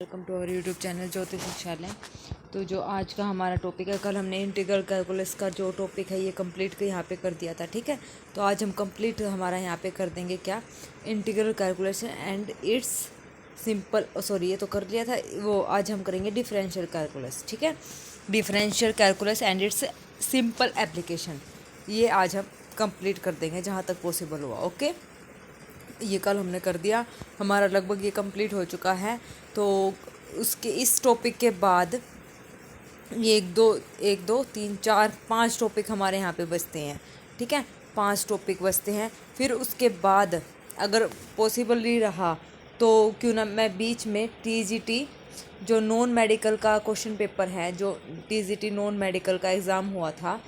Welcome to our YouTube channel Jyoti Shikshalaya. तो जो आज का हमारा टॉपिक है, कल हमने इंटीग्रल कैलकुलस का जो टॉपिक है ये कंप्लीट यहाँ पे कर दिया था, ठीक है। तो आज हम कंप्लीट हमारा यहाँ पे कर देंगे क्या, integral calculation and it's simple, sorry ये तो कर लिया था वो, आज हम करेंगे डिफरेंशियल कैलकुलस, ठीक है। Differential calculus and it's simple application, ये आज हम कंप्लीट कर देंगे जहाँ तक पॉसिबल हुआ, ओके। ये कल हमने कर दिया, हमारा लगभग ये कंप्लीट हो चुका है। तो उसके इस टॉपिक के बाद ये एक दो तीन चार पांच टॉपिक हमारे यहाँ पे बचते हैं, ठीक है। 5 टॉपिक बचते हैं। फिर उसके बाद अगर पॉसिबल नहीं रहा तो क्यों ना मैं बीच में टीजीटी जो नॉन मेडिकल का क्वेश्चन पेपर है, जो टीजीटी नॉन मेडिकल का एग्ज़ाम हुआ था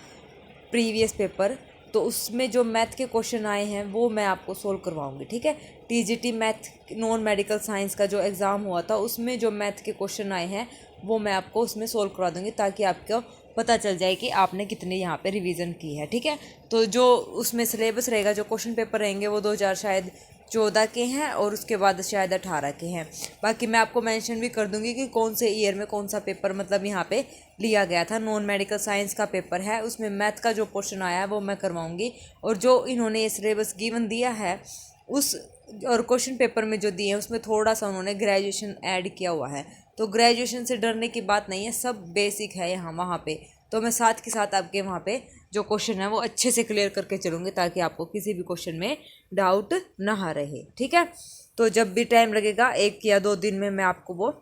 प्रीवियस पेपर, तो उसमें जो मैथ के क्वेश्चन आए हैं वो मैं आपको सोल्व करवाऊंगी, ठीक है। TGT math non medical science का जो एग्ज़ाम हुआ था उसमें जो मैथ के क्वेश्चन आए हैं वो मैं आपको उसमें सोल्व करवा दूंगी, ताकि आपको पता चल जाए कि आपने कितने यहाँ पे रिवीजन की है, ठीक है। तो जो उसमें सिलेबस रहेगा, जो क्वेश्चन पेपर रहेंगे वो 2014 के हैं और उसके बाद शायद 18 के हैं। बाकी मैं आपको मेंशन भी कर दूंगी कि कौन से ईयर में कौन सा पेपर मतलब यहाँ पे लिया गया था। नॉन मेडिकल साइंस का पेपर है, उसमें मैथ का जो पोर्शन आया है वो मैं करवाऊंगी। और जो इन्होंने ये सिलेबस गिवन दिया है उस और क्वेश्चन पेपर में जो दिए हैं उसमें थोड़ा सा उन्होंने ग्रेजुएशन ऐड किया हुआ है। तो ग्रेजुएशन से डरने की बात नहीं है, सब बेसिक है यहाँ वहाँ पे। तो मैं साथ के साथ आपके वहाँ पे जो क्वेश्चन है वो अच्छे से क्लियर करके चलूँगी, ताकि आपको किसी भी क्वेश्चन में डाउट ना रहे, ठीक है। तो जब भी टाइम लगेगा 1 या 2 दिन में मैं आपको वो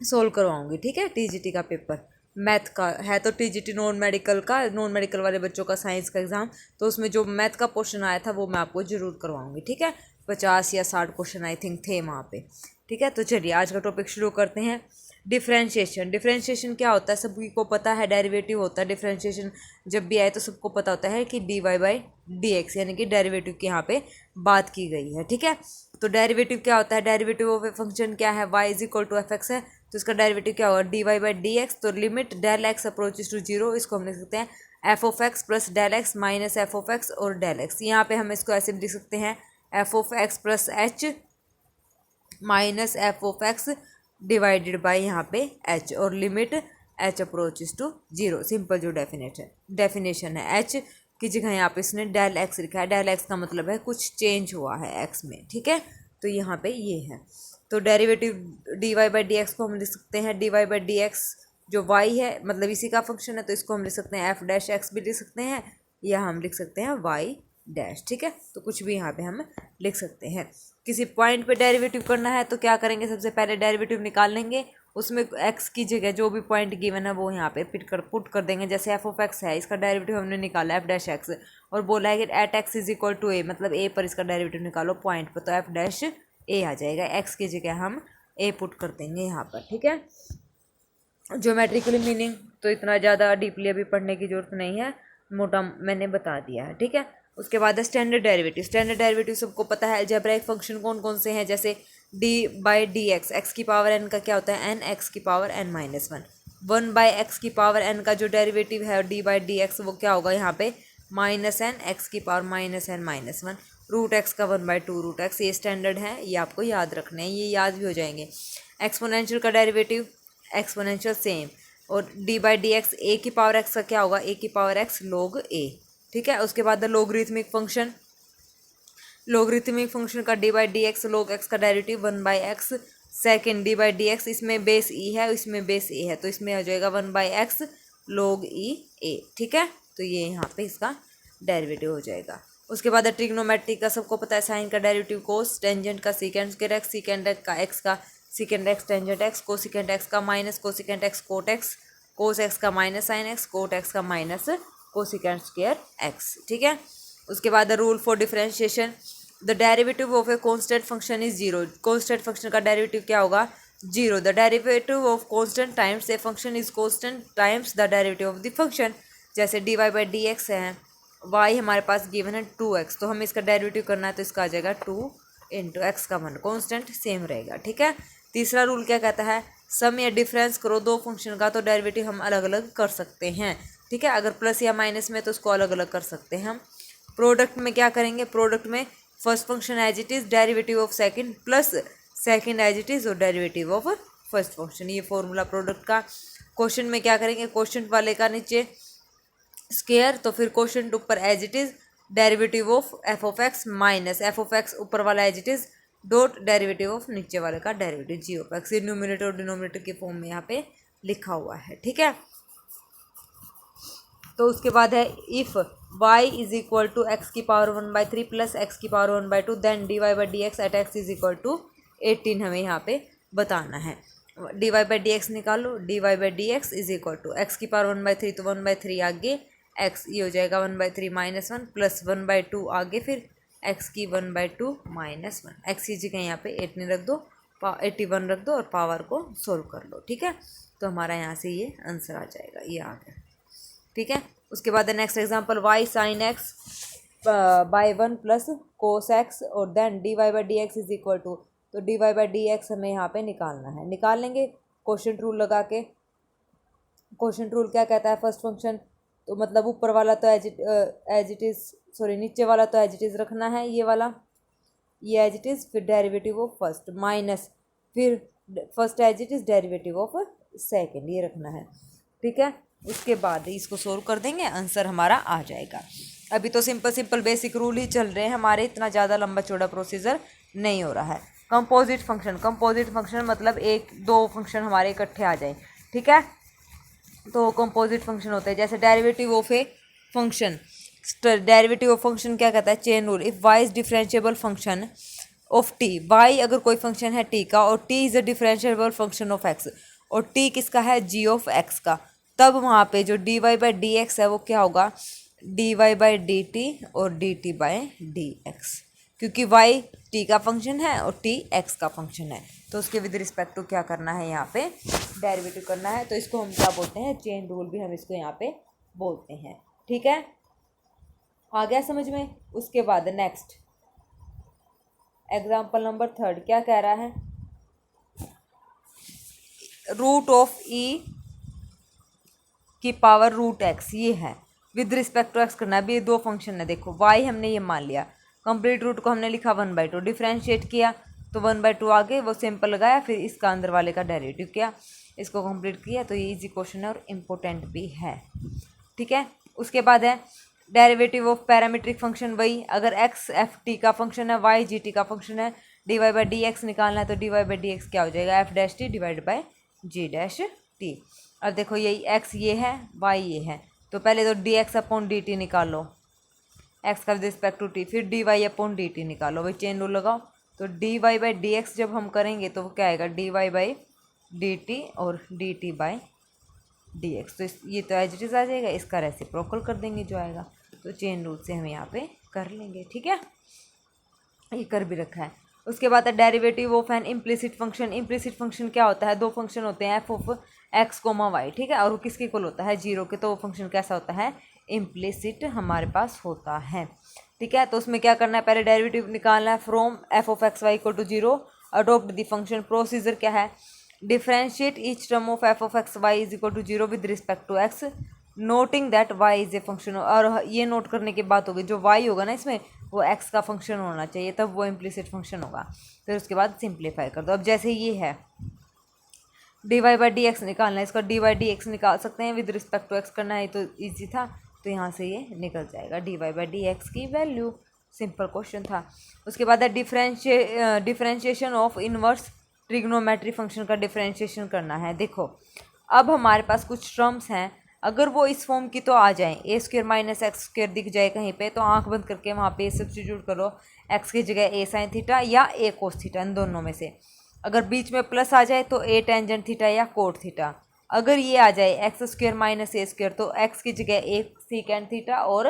सोल्व करवाऊँगी, ठीक है। टीजीटी का पेपर मैथ का है, तो टीजीटी नॉन मेडिकल का, नॉन मेडिकल वाले बच्चों का साइंस का एग्ज़ाम, तो उसमें जो मैथ का पोर्शन आया था वो मैं आपको ज़रूर करवाऊँगी, ठीक है। 50 या 60 क्वेश्चन आई थिंक थे वहाँ पे, ठीक है। तो चलिए आज का टॉपिक शुरू करते हैं। डिफरेंशिएशन। डिफरेंशिएशन क्या होता है, सभी को पता है, डेरिवेटिव होता है। डिफरेंशिएशन जब भी आए तो सबको पता होता है कि dy/dx यानी कि डेरिवेटिव की यहाँ पे बात की गई है, ठीक है। तो डेरिवेटिव क्या होता है, डेरिवेटिव ऑफ ए फंक्शन क्या है, y = fx है, तो इसका डेरिवेटिव क्या होगा, dy/dx। तो limit del x approaches to 0, इसको हम लिख सकते हैं f(x) + del x minus f(x) और डेल एक्स। यहाँ पे हम इसको ऐसे लिख सकते हैं f(x) + h minus f(x) divided by यहाँ पे h, और limit h approaches to 0। Simple जो डेफिनेशन है, h की जगह यहाँ पे इसने डेल एक्स लिखा है। डेल एक्स का मतलब है कुछ चेंज हुआ है x में, ठीक है। तो यहाँ पे ये है। तो डेरिवेटिव dy/dx को हम लिख सकते हैं dy/dx जो y है, मतलब इसी का फंक्शन है, तो इसको हम लिख सकते हैं f'(x) भी लिख सकते हैं, या हम लिख सकते हैं y', ठीक है। तो कुछ भी यहाँ पे हम लिख सकते हैं। किसी पॉइंट पे डेरिवेटिव करना है तो क्या करेंगे, सबसे पहले डेरिवेटिव निकाल लेंगे, उसमें x की जगह जो भी पॉइंट गिवन है वो यहाँ पे पुट कर देंगे। जैसे f(x) है, इसका डेरिवेटिव हमने निकाला f'(x) और बोला है कि @x = a, मतलब a पर इसका डेरिवेटिव निकालो पॉइंट पर, तो f'(a) आ जाएगा। x की जगह हम a पुट कर देंगे यहाँ पर, ठीक है। ज्योमेट्रिकली मीनिंग तो इतना ज़्यादा डीपली अभी पढ़ने की जरूरत नहीं है, मोटा मैंने बता दिया है, ठीक है। उसके बाद है स्टैंडर्ड डेरिवेटिव। स्टैंडर्ड डेरिवेटिव सबको पता है, अलजेब्राइक फंक्शन कौन कौन से हैं, जैसे d/dx, x की पावर n का क्या होता है n, x की पावर n - 1। 1/x की पावर n का जो डेरिवेटिव है d/dx वो क्या होगा यहाँ पे -n, x की पावर -n - 1। √x का 1/2 √x, ये स्टैंडर्ड है, ये आपको याद रखना है, ये याद भी हो जाएंगे। एक्सपोनेंशियल का डेरिवेटिव एक्सपोनेंशियल सेम, और d/dx a की पावर x का क्या होगा a की पावर x log a, ठीक है। उसके बाद लोगरिथमिक फंक्शन, लोगरिथमिक फंक्शन का d/dx log x का डेरिवेटिव 1/x सेकेंड d/dx, इसमें बेस e है, इसमें बेस a है, तो इसमें आ जाएगा 1/x log e a, ठीक है। तो ये यहाँ पे इसका डेरिवेटिव हो जाएगा। उसके बाद ट्रिग्नोमेट्रिक का सबको पता है, साइन का डेरिवेटिव कोस, टेंजेंट का सीकेंड x, सीकेंड का x का secant x tangent x, cosecant x का minus cosecant x cot x, cos x का minus sine x, cot x का माइनस कोसिकेंड स्क्वायर x, ठीक है। उसके बाद rule for differentiation, the derivative of a constant function is 0। Constant function का derivative क्या होगा 0। The derivative of constant times a function is constant times the derivative of the function. जैसे dy/dx है, y हमारे पास गिवन है 2x, तो हमें इसका डेरिवेटिव करना है, तो इसका आ जाएगा 2 × x का 1, कांस्टेंट सेम रहेगा, ठीक है। तीसरा रूल क्या कहता है, सम या डिफरेंस करो दो फंक्शन का तो डेरिवेटिव हम अलग अलग कर सकते हैं, ठीक है। अगर प्लस या माइनस में तो उसको अलग अलग कर सकते हैं हम। प्रोडक्ट में क्या करेंगे, प्रोडक्ट में first function as it is, derivative of second plus second as it is और डेरिवेटिव ऑफ फर्स्ट फंक्शन। ये फॉर्मूला प्रोडक्ट का। क्वेश्चन में क्या करेंगे, क्वेश्चन वाले का नीचे स्क्वायर, तो फिर क्वेश्चन ऊपर as it is derivative of f of x minus f of x ऊपर वाला as it is dot derivative of नीचे वाले का डेरिवेटिव जी ऑफ एक्स। ये न्यूमरेटर और डिनोमिनेटर के फॉर्म में यहाँ पे लिखा हुआ है, ठीक है। तो उसके बाद है if y is equal to x की पावर 1/3 प्लस एक्स की power 1/2 then d Y by D x at x is equal to 18 हमें यहाँ पे बताना है। D Y by D x निकालो, d Y by D x is equal to x की power 1/3 तो 1/3 आगे एक्स ये हो जाएगा 1/3 -1 प्लस 1/2 आगे फिर एक्स की 1/2 -1 एक्स की जगह यहाँ पे 18 रख दो 81 रख दो और पावर को सोल्व कर लो, ठीक है। तो हमारा यहाँ से ये आंसर आ जाएगा, ये आ गया, ठीक है। उसके बाद next example y sin x by 1 plus cos x और then dy by D x is equal to, तो dy बाई डी एक्स हमें यहाँ पे निकालना है। निकाल लेंगे क्वेश्चन रूल लगा के। क्वेश्चन रूल क्या कहता है, फर्स्ट फंक्शन तो मतलब ऊपर वाला तो एज इट इज सॉरी नीचे वाला तो एज इट इज रखना है, ये वाला ये एज इट इज, फिर डेरिवेटिव ऑफ फर्स्ट माइनस फिर first as it is derivative of second, ये रखना है, ठीक है। उसके बाद इसको सोल्व कर देंगे, आंसर हमारा आ जाएगा। अभी तो सिंपल बेसिक रूल ही चल रहे हैं हमारे, इतना ज़्यादा लंबा चौड़ा प्रोसीजर नहीं हो रहा है। कंपोजिट फंक्शन मतलब एक दो फंक्शन हमारे इकट्ठे आ जाए, ठीक है। तो कंपोजिट फंक्शन होते हैं जैसे derivative of a function. Derivative of function क्या कहता है, chain rule. If y is differentiable function of t, y अगर कोई फंक्शन है टी का और t is a differentiable function of x और टी किसका है, जी ऑफ एक्स का, तब वहाँ पे जो d Y by D x है वो क्या होगा, d Y by d t और d t by D x, क्योंकि वाई टी का फंक्शन है और टी एक्स का फंक्शन है। तो उसके विद रिस्पेक्ट टू क्या करना है, यहाँ पे डेरिवेटिव करना है। तो इसको हम क्या बोलते हैं, चेन रूल भी हम इसको यहाँ पे बोलते हैं, ठीक है। आ गया समझ में। उसके बाद नेक्स्ट एग्जाम्पल नंबर 3 क्या कह रहा है, रूट ऑफ ई की पावर रूट एक्स, ये है विद रिस्पेक्ट टू एक्स करना है। अभी ये दो फंक्शन है, देखो y हमने ये मान लिया, कंप्लीट रूट को हमने लिखा 1/2, डिफ्रेंशिएट किया तो 1/2 आगे वो सिंपल लगाया, फिर इसका अंदर वाले का डेरिवेटिव किया, इसको कंप्लीट किया। तो ये इजी क्वेश्चन है और इम्पोर्टेंट भी है, ठीक है। उसके बाद है डेरिवेटिव ऑफ पैरामीट्रिक फंक्शन, वही अगर x एफ टी का फंक्शन है, y जी टी का फंक्शन है, D Y by D x निकालना है तो d Y by D x क्या हो जाएगा, f dash t divide by g dash t. अब देखो यही x ये है, y ये है, तो पहले तो d x upon d t निकालो, x का विद रिस्पेक्ट टू टी, फिर d y upon d t निकालो, वही चेन रूल लगाओ। तो d Y by D x जब हम करेंगे तो वो क्या आएगा, d Y by d t और d t by D x. तो ये तो एज इट इज आ जाएगा, इसका रेसिप्रोकल कर देंगे जो आएगा, तो चेन रूल से हम यहाँ पे कर लेंगे, ठीक है। ये कर भी रखा है। उसके बाद है derivative of an implicit function. Implicit function क्या होता है, दो फंक्शन होते हैं f of x comma y, ठीक है, और वो किसके इक्वल होता है, जीरो के, तो वो फंक्शन कैसा होता है, इम्प्लिसिट हमारे पास होता है, ठीक है। तो उसमें क्या करना है, पहले डेरिवेटिव निकालना है from f of x y equal to zero, adopt the function. Procedure क्या है, differentiate each term of f of x y is equal to zero with respect to x, noting that y is a function. और ये note करने की बात होगी, जो Y होगा ना इसमें वो एक्स का फंक्शन होना चाहिए, तब वो इम्प्लिसिट फंक्शन होगा। फिर उसके बाद सिंप्लीफाई कर दो। अब जैसे ये है D Y by D x निकालना है, इसका डी वाई डी एक्स निकाल सकते हैं, विद रिस्पेक्ट टू एक्स करना है, तो ईजी था, तो यहाँ से ये निकल जाएगा d Y by D x की वैल्यू। सिंपल क्वेश्चन था। उसके बाद है differentiation of inverse trigonometry function का डिफरेंशिएशन करना है। देखो अब हमारे पास कुछ टर्म्स हैं, अगर वो इस फॉर्म की तो आ जाए, ए स्क्र माइनस एक्स स्क्र दिख जाए कहीं पे, तो आंख बंद करके वहाँ पे सब्स्टिट्यूट करो, एक्स की जगह ए साइन थीटा या ए कोस थीटा, इन दोनों में से। अगर बीच में प्लस आ जाए तो ए टेंजेंट थीटा या कोट थीटा। अगर ये आ जाए एक्स स्क्र माइनस ए स्क्र, तो एक्स की जगह ए सीकेंड थीटा और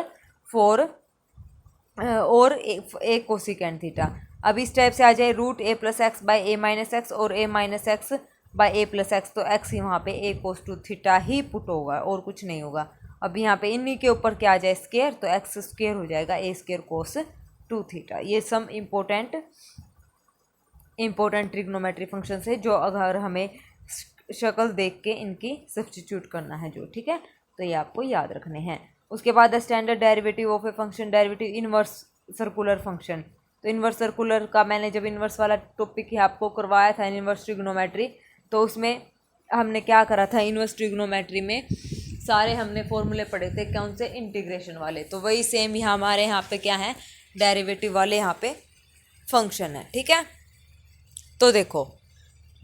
ए कोसिकेंड थीटा। अब इस टाइप से आ जाए root a plus x by a minus x और a minus x by a plus x, तो एक्स ही वहाँ पे ए कोस टू थीटा ही पुट होगा और कुछ नहीं होगा। अब यहाँ पे इन्हीं के ऊपर क्या आ जाए स्क्वायर, तो एक्स स्क्वायर हो जाएगा ए स्क्वायर कोस टू थीटा। ये सम इम्पोर्टेंट ट्रिग्नोमेट्री फंक्शन है जो अगर हमें शक्ल देख के इनकी सब्स्टिट्यूट करना है जो, ठीक है, तो ये आपको याद रखने हैं। उसके बाद the standard derivative of a function, derivative inverse circular function. तो इनवर्स सर्कुलर का मैंने जब इनवर्स वाला टॉपिक ही आपको करवाया था, इनवर्स ट्रिग्नोमेट्री, तो उसमें हमने क्या करा था, इन्वर्स ट्रिग्नोमेट्री में सारे हमने फॉर्मूले पढ़े थे कौन से, इंटीग्रेशन वाले। तो वही सेम यहाँ हमारे यहाँ पे क्या है, डेरिवेटिव वाले यहाँ पे फंक्शन है। ठीक है, तो देखो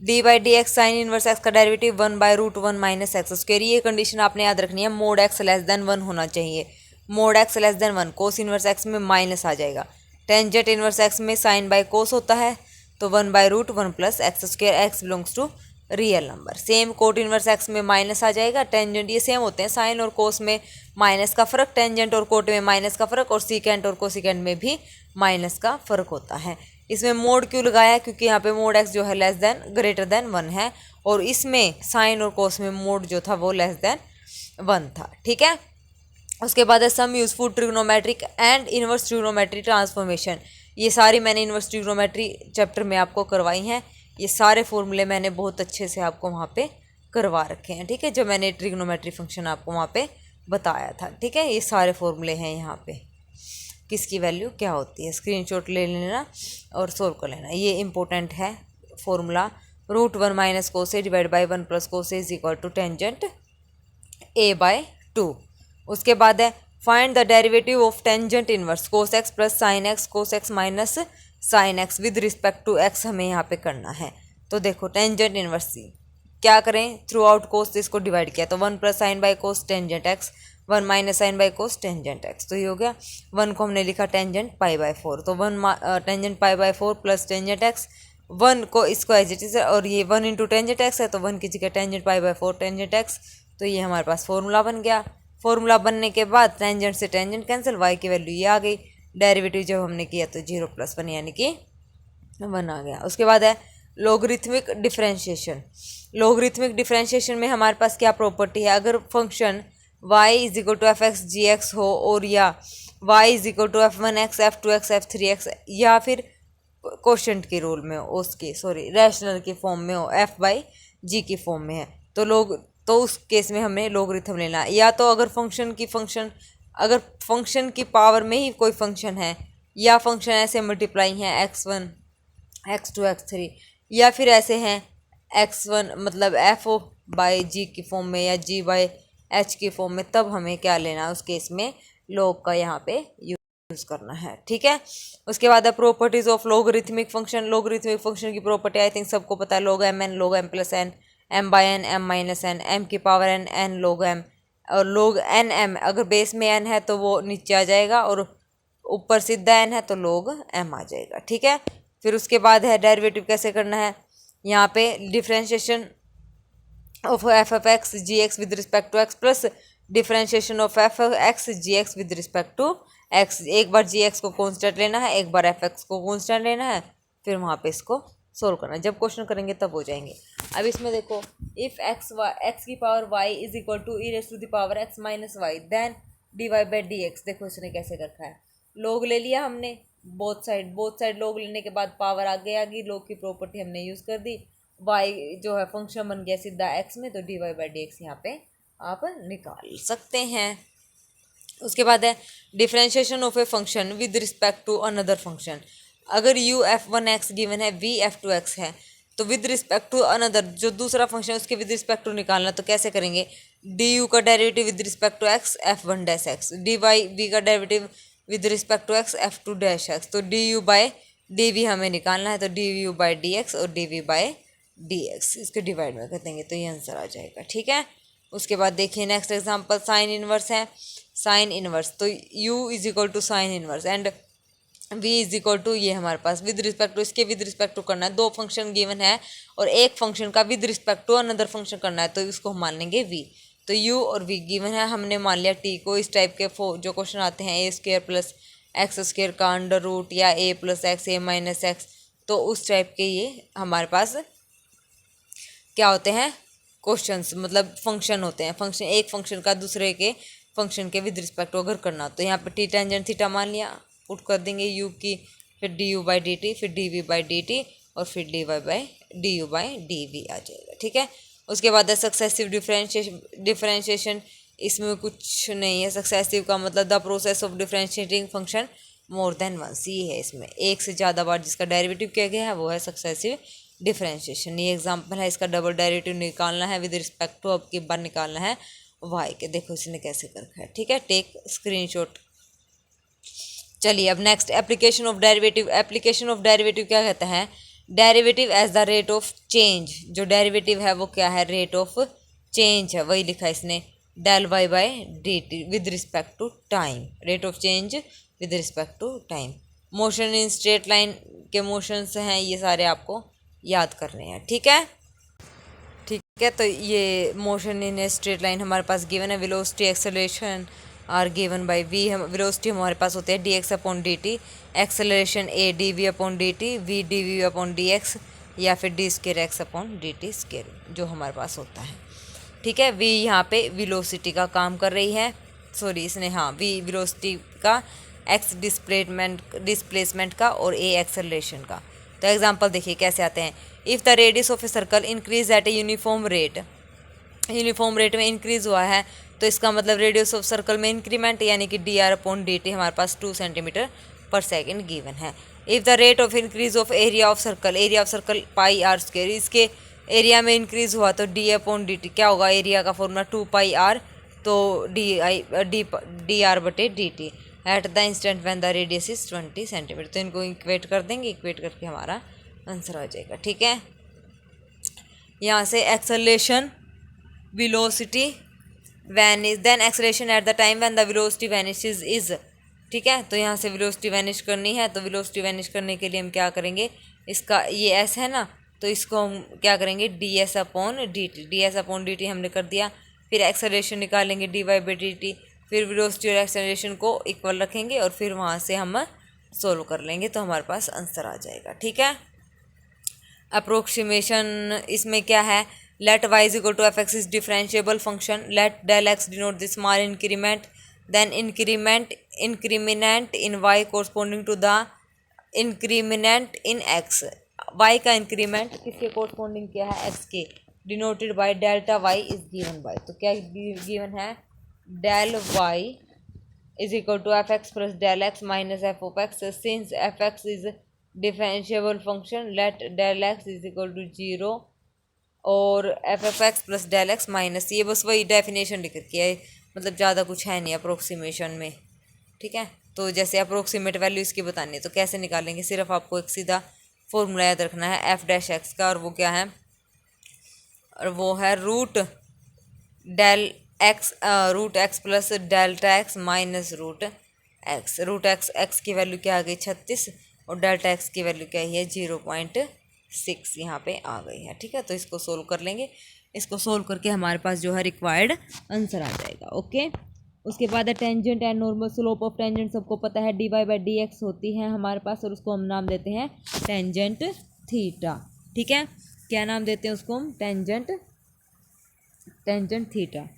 D by D x sine inverse x का डेरिवेटिव 1/√1 माइनस एक्स स्क्वायर। ये कंडीशन आपने याद रखनी है, मोड एक्स लेस देन 1 होना चाहिए। Mod x less than 1, cos inverse x में माइनस आ जाएगा। टेंजेंट इनवर्स एक्स में साइन बाई कोस होता है, तो 1/√1 plus x square, x belongs to real number. Same cot inverse x में माइनस आ जाएगा। टेंजेंट ये सेम होते हैं, साइन और कोस में माइनस का फ़र्क, टेंजेंट और कोट में माइनस का फ़र्क, और सीकेंट और कोसिकेंट में भी माइनस का फ़र्क होता है। इसमें मोड क्यों लगाया, क्योंकि यहाँ पे मोड एक्स जो है लेस देन ग्रेटर देन 1 है, और इसमें साइन और कोस में मोड जो था वो लेस देन 1 था। ठीक है, उसके बाद है some useful trigonometric and inverse trigonometry transformation. ये सारी मैंने इनवर्स ट्रिग्नोमेट्री चैप्टर में आपको करवाई हैं। ये सारे फॉर्मूले मैंने बहुत अच्छे से आपको वहाँ पे करवा रखे हैं। ठीक है, जो मैंने ट्रिग्नोमेट्री फंक्शन आपको वहाँ पे बताया था। ठीक है, ये सारे फॉर्मूले हैं यहाँ पे, किसकी वैल्यू क्या होती है, स्क्रीनशॉट ले लेना और सोल्व कर लेना। ये इंपॉर्टेंट है formula, √1 minus cos a divide by 1 plus cos a is equal to tangent a/2। उसके बाद है find the derivative of tangent inverse cos x plus sine x cos x minus sine x with respect to x हमें यहाँ पे करना है। तो देखो टेंजेंट इनवर्स क्या करें, थ्रू आउट कोस इसको डिवाइड किया, तो 1 plus sine by cos tangent x, 1 minus sine by cos tangent x. तो ये हो गया, 1 को हमने लिखा टेंजेंट π/4, तो 1 टेंजेंट π/4 प्लस टेंजेंट एक्स, 1 को इसको एज इट इज, और ये 1 इंटू टेंजेंट एक्स है, तो 1 की जगह टेंजेंट π/4 टेंजेंट एक्स। तो ये हमारे पास फॉर्मूला बन गया। फॉर्मूला बनने के बाद टेंजेंट से टेंजेंट कैंसिल, y की वैल्यू ये आ गई। डेरिवेटिव जब हमने किया तो 0 + 1 यानी कि 1 आ गया। उसके बाद है लॉगरिथमिक डिफरेंशिएशन। लॉगरिथमिक डिफरेंशिएशन में हमारे पास क्या प्रॉपर्टी है, अगर function y is equal to f(x)(gx) हो, और या y is equal to f1x f2x f3x, या फिर कोशेंट के रूल में हो, उसके रैशनल के फॉर्म में हो, f/g की फॉर्म में है, तो उस केस में हमें लॉगरिथम लेना है। या तो अगर फंक्शन की पावर में ही कोई फंक्शन है, या फंक्शन ऐसे मल्टीप्लाई हैं x1 x2 x3, या फिर ऐसे हैं x1 मतलब f/g की फॉर्म में या g/h की फॉर्म में, तब हमें क्या लेना है, उस केस में लॉग का यहाँ पे यूज़ करना है। ठीक है, उसके बाद है properties of logarithmic function. Logarithmic function की प्रॉपर्टी आई थिंक सबको पता है, log mn log m plus n m/n m minus n m की power n n log m, और log nm अगर बेस में n है तो वो नीचे आ जाएगा, और ऊपर सीधा n है तो log m आ जाएगा। ठीक है, फिर उसके बाद है डेरिवेटिव कैसे करना है, यहाँ पे differentiation of f(x) gx with respect to x plus differentiation of f(x) gx with respect to x। एक बार gx को कॉन्स्टेंट लेना है, एक बार fx को कॉन्स्टेंट लेना है, फिर वहाँ पे इसको सोल्व करना है। जब क्वेश्चन करेंगे तब हो जाएंगे। अब इसमें देखो, इफ़ x की power y is equal to e⁻x minus y then dy/dx। देखो इसने कैसे रखा है, लॉग ले लिया हमने बोथ साइड लॉग लेने के बाद पावर आगे आ गई, लॉग की प्रॉपर्टी हमने यूज़ कर दी, y जो है फंक्शन बन गया सीधा x में, तो dy/dx यहाँ पे आप निकाल सकते हैं। उसके बाद है differentiation of a function with respect to another function. अगर u f1x गिवन है, v f2x है, तो विद रिस्पेक्ट टू अनदर जो दूसरा फंक्शन है उसके विद रिस्पेक्ट टू निकालना, तो कैसे करेंगे, du का derivative with respect to x f1-x, dy v का derivative with respect to x f2-x, तो du/dv हमें निकालना है, तो du/dx और dv/dx इसके डिवाइड में कर देंगे तो ये आंसर आ जाएगा। ठीक है, उसके बाद देखिए नेक्स्ट एग्जांपल साइन इनवर्स है। साइन इनवर्स तो u is equal to sine inverse and v is equal to, ये हमारे पास विद रिस्पेक्ट टू, इसके विद रिस्पेक्ट टू करना है। दो फंक्शन गिवन है और एक फंक्शन का with respect to another function करना है, तो इसको हम मान लेंगे v। तो u और v गिवन है, हमने मान लिया t को। इस टाइप के जो क्वेश्चन आते हैं a² प्लस x² का अंडर रूट या a plus x a minus x, तो उस टाइप के ये हमारे पास क्या होते हैं क्वेश्चंस, मतलब फंक्शन होते हैं। फंक्शन एक फंक्शन का दूसरे के फंक्शन के विद रिस्पेक्ट टू अगर करना, तो यहाँ पे t टेंजेंट थीटा मान लिया, पुट कर देंगे u की, फिर du/dt, फिर dv/dt और फिर du/dv आ जाएगा। ठीक है, उसके बाद है सक्सेसिव डिफरेंशिएशन। इसमें कुछ नहीं है, सक्सेसिव का मतलब the process of differentiating function more than once, ये है। इसमें एक से ज़्यादा बार जिसका डेरिवेटिव किया गया है वो है सक्सेसिव डिफरेंशिएशन। ये एग्जांपल है, इसका डबल डेरिवेटिव निकालना है विद रिस्पेक्ट टू, अब की बार निकालना है y के। देखो इसने कैसे कर रखा है, ठीक है, टेक स्क्रीनशॉट। चलिए अब next application of derivative. Application of derivative क्या कहता है, derivative as the rate of change. जो डेरिवेटिव है वो क्या है, रेट ऑफ चेंज है, वही लिखा है इसने, del y by d t with respect to time, rate of change with respect to time. Motion in straight line के मोशंस हैं ये सारे, आपको याद करने हैं, ठीक है। ठीक है, तो ये motion in a straight line हमारे पास गिवन है, velocity acceleration are given by v. हम वेलोसिटी हमारे पास होते हैं d x upon d t, acceleration a d v upon d t, v d v upon d x, या फिर d square x upon d t square, जो हमारे पास होता है, ठीक है। वी यहाँ पे वेलोसिटी का काम कर रही है, सॉरी इसने, हाँ, वी वेलोसिटी का, एक्स डिस्प्लेसमेंट का, और ए एक्सेलरेशन का। तो एग्जांपल देखिए कैसे आते हैं। If the radius of a circle increase at a uniform rate, uniform rate में इंक्रीज हुआ है, तो इसका मतलब रेडियस ऑफ सर्कल में इंक्रीमेंट, यानी कि d r upon d t हमारे पास 2 सेंटीमीटर पर सेकेंड गिवन है। If the rate of increase of area of circle, area of circle pi r square, इसके एरिया में इंक्रीज हुआ तो डी अपॉन डी टी क्या होगा, एरिया का फॉर्मूला 2 पाई आर, तो डी आर बटे D T at the instant when the radius is 20 centimetre. तो इनको इक्वेट कर देंगे, इक्वेट करके हमारा आंसर आ जाएगा, ठीक है। यहाँ से acceleration, velocity vanish, then acceleration at the time when the velocity vanishes is, ठीक है। तो यहाँ से वेलोसिटी वैनिश करनी है, तो वेलोसिटी वैनिश करने के लिए हम क्या करेंगे, इसका ये एस है ना, तो इसको हम क्या करेंगे, d s upon d t, d s upon d t हमने कर दिया। फिर एक्सेलरेशन निकालेंगे d Y by d t, फिर वेलोसिटी और एक्सेलरेशन को इक्वल रखेंगे और फिर वहाँ से हम सोल्व कर लेंगे, तो हमारे पास आंसर आ जाएगा, ठीक है। अप्रोक्सीमेशन इसमें क्या है, let y is equal to f x is differentiable function, let del x denote the small increment, then increment in y corresponding to the increment in x। y का इंक्रीमेंट किसके corresponding किया है, x के, denoted by delta y is given by, तो क्या given है, del y is equal to f x plus del x minus f of x, since f x is differentiable function, let del x is equal to 0 और f x plus del x minus, ये बस वही definition लिख रखी है, मतलब ज़्यादा कुछ है नहीं अप्रोक्सीमेशन में, ठीक है। तो जैसे अप्रोक्सीमेट वैल्यू इसकी बतानी है तो कैसे निकालेंगे, सिर्फ आपको एक सीधा फॉर्मूला याद रखना है एफ डैश एक्स का, और वो क्या है, और वो है root x plus delta x minus root x. Root x की वैल्यू क्या आ गई 36, और डेल्टा एक्स की वैल्यू क्या है 0.6 यहाँ पे आ गई है, ठीक है। तो इसको सोल्व कर लेंगे, इसको सोल्व करके हमारे पास जो है रिक्वायर्ड आंसर आ जाएगा, ओके। उसके बाद है tangent and normal slope of tangent, सबको पता है D Y by D x होती है हमारे पास, और उसको हम नाम देते हैं टेंजेंट थीटा, ठीक है। क्या नाम देते हैं उसको हम, टेंजेंट थीटा,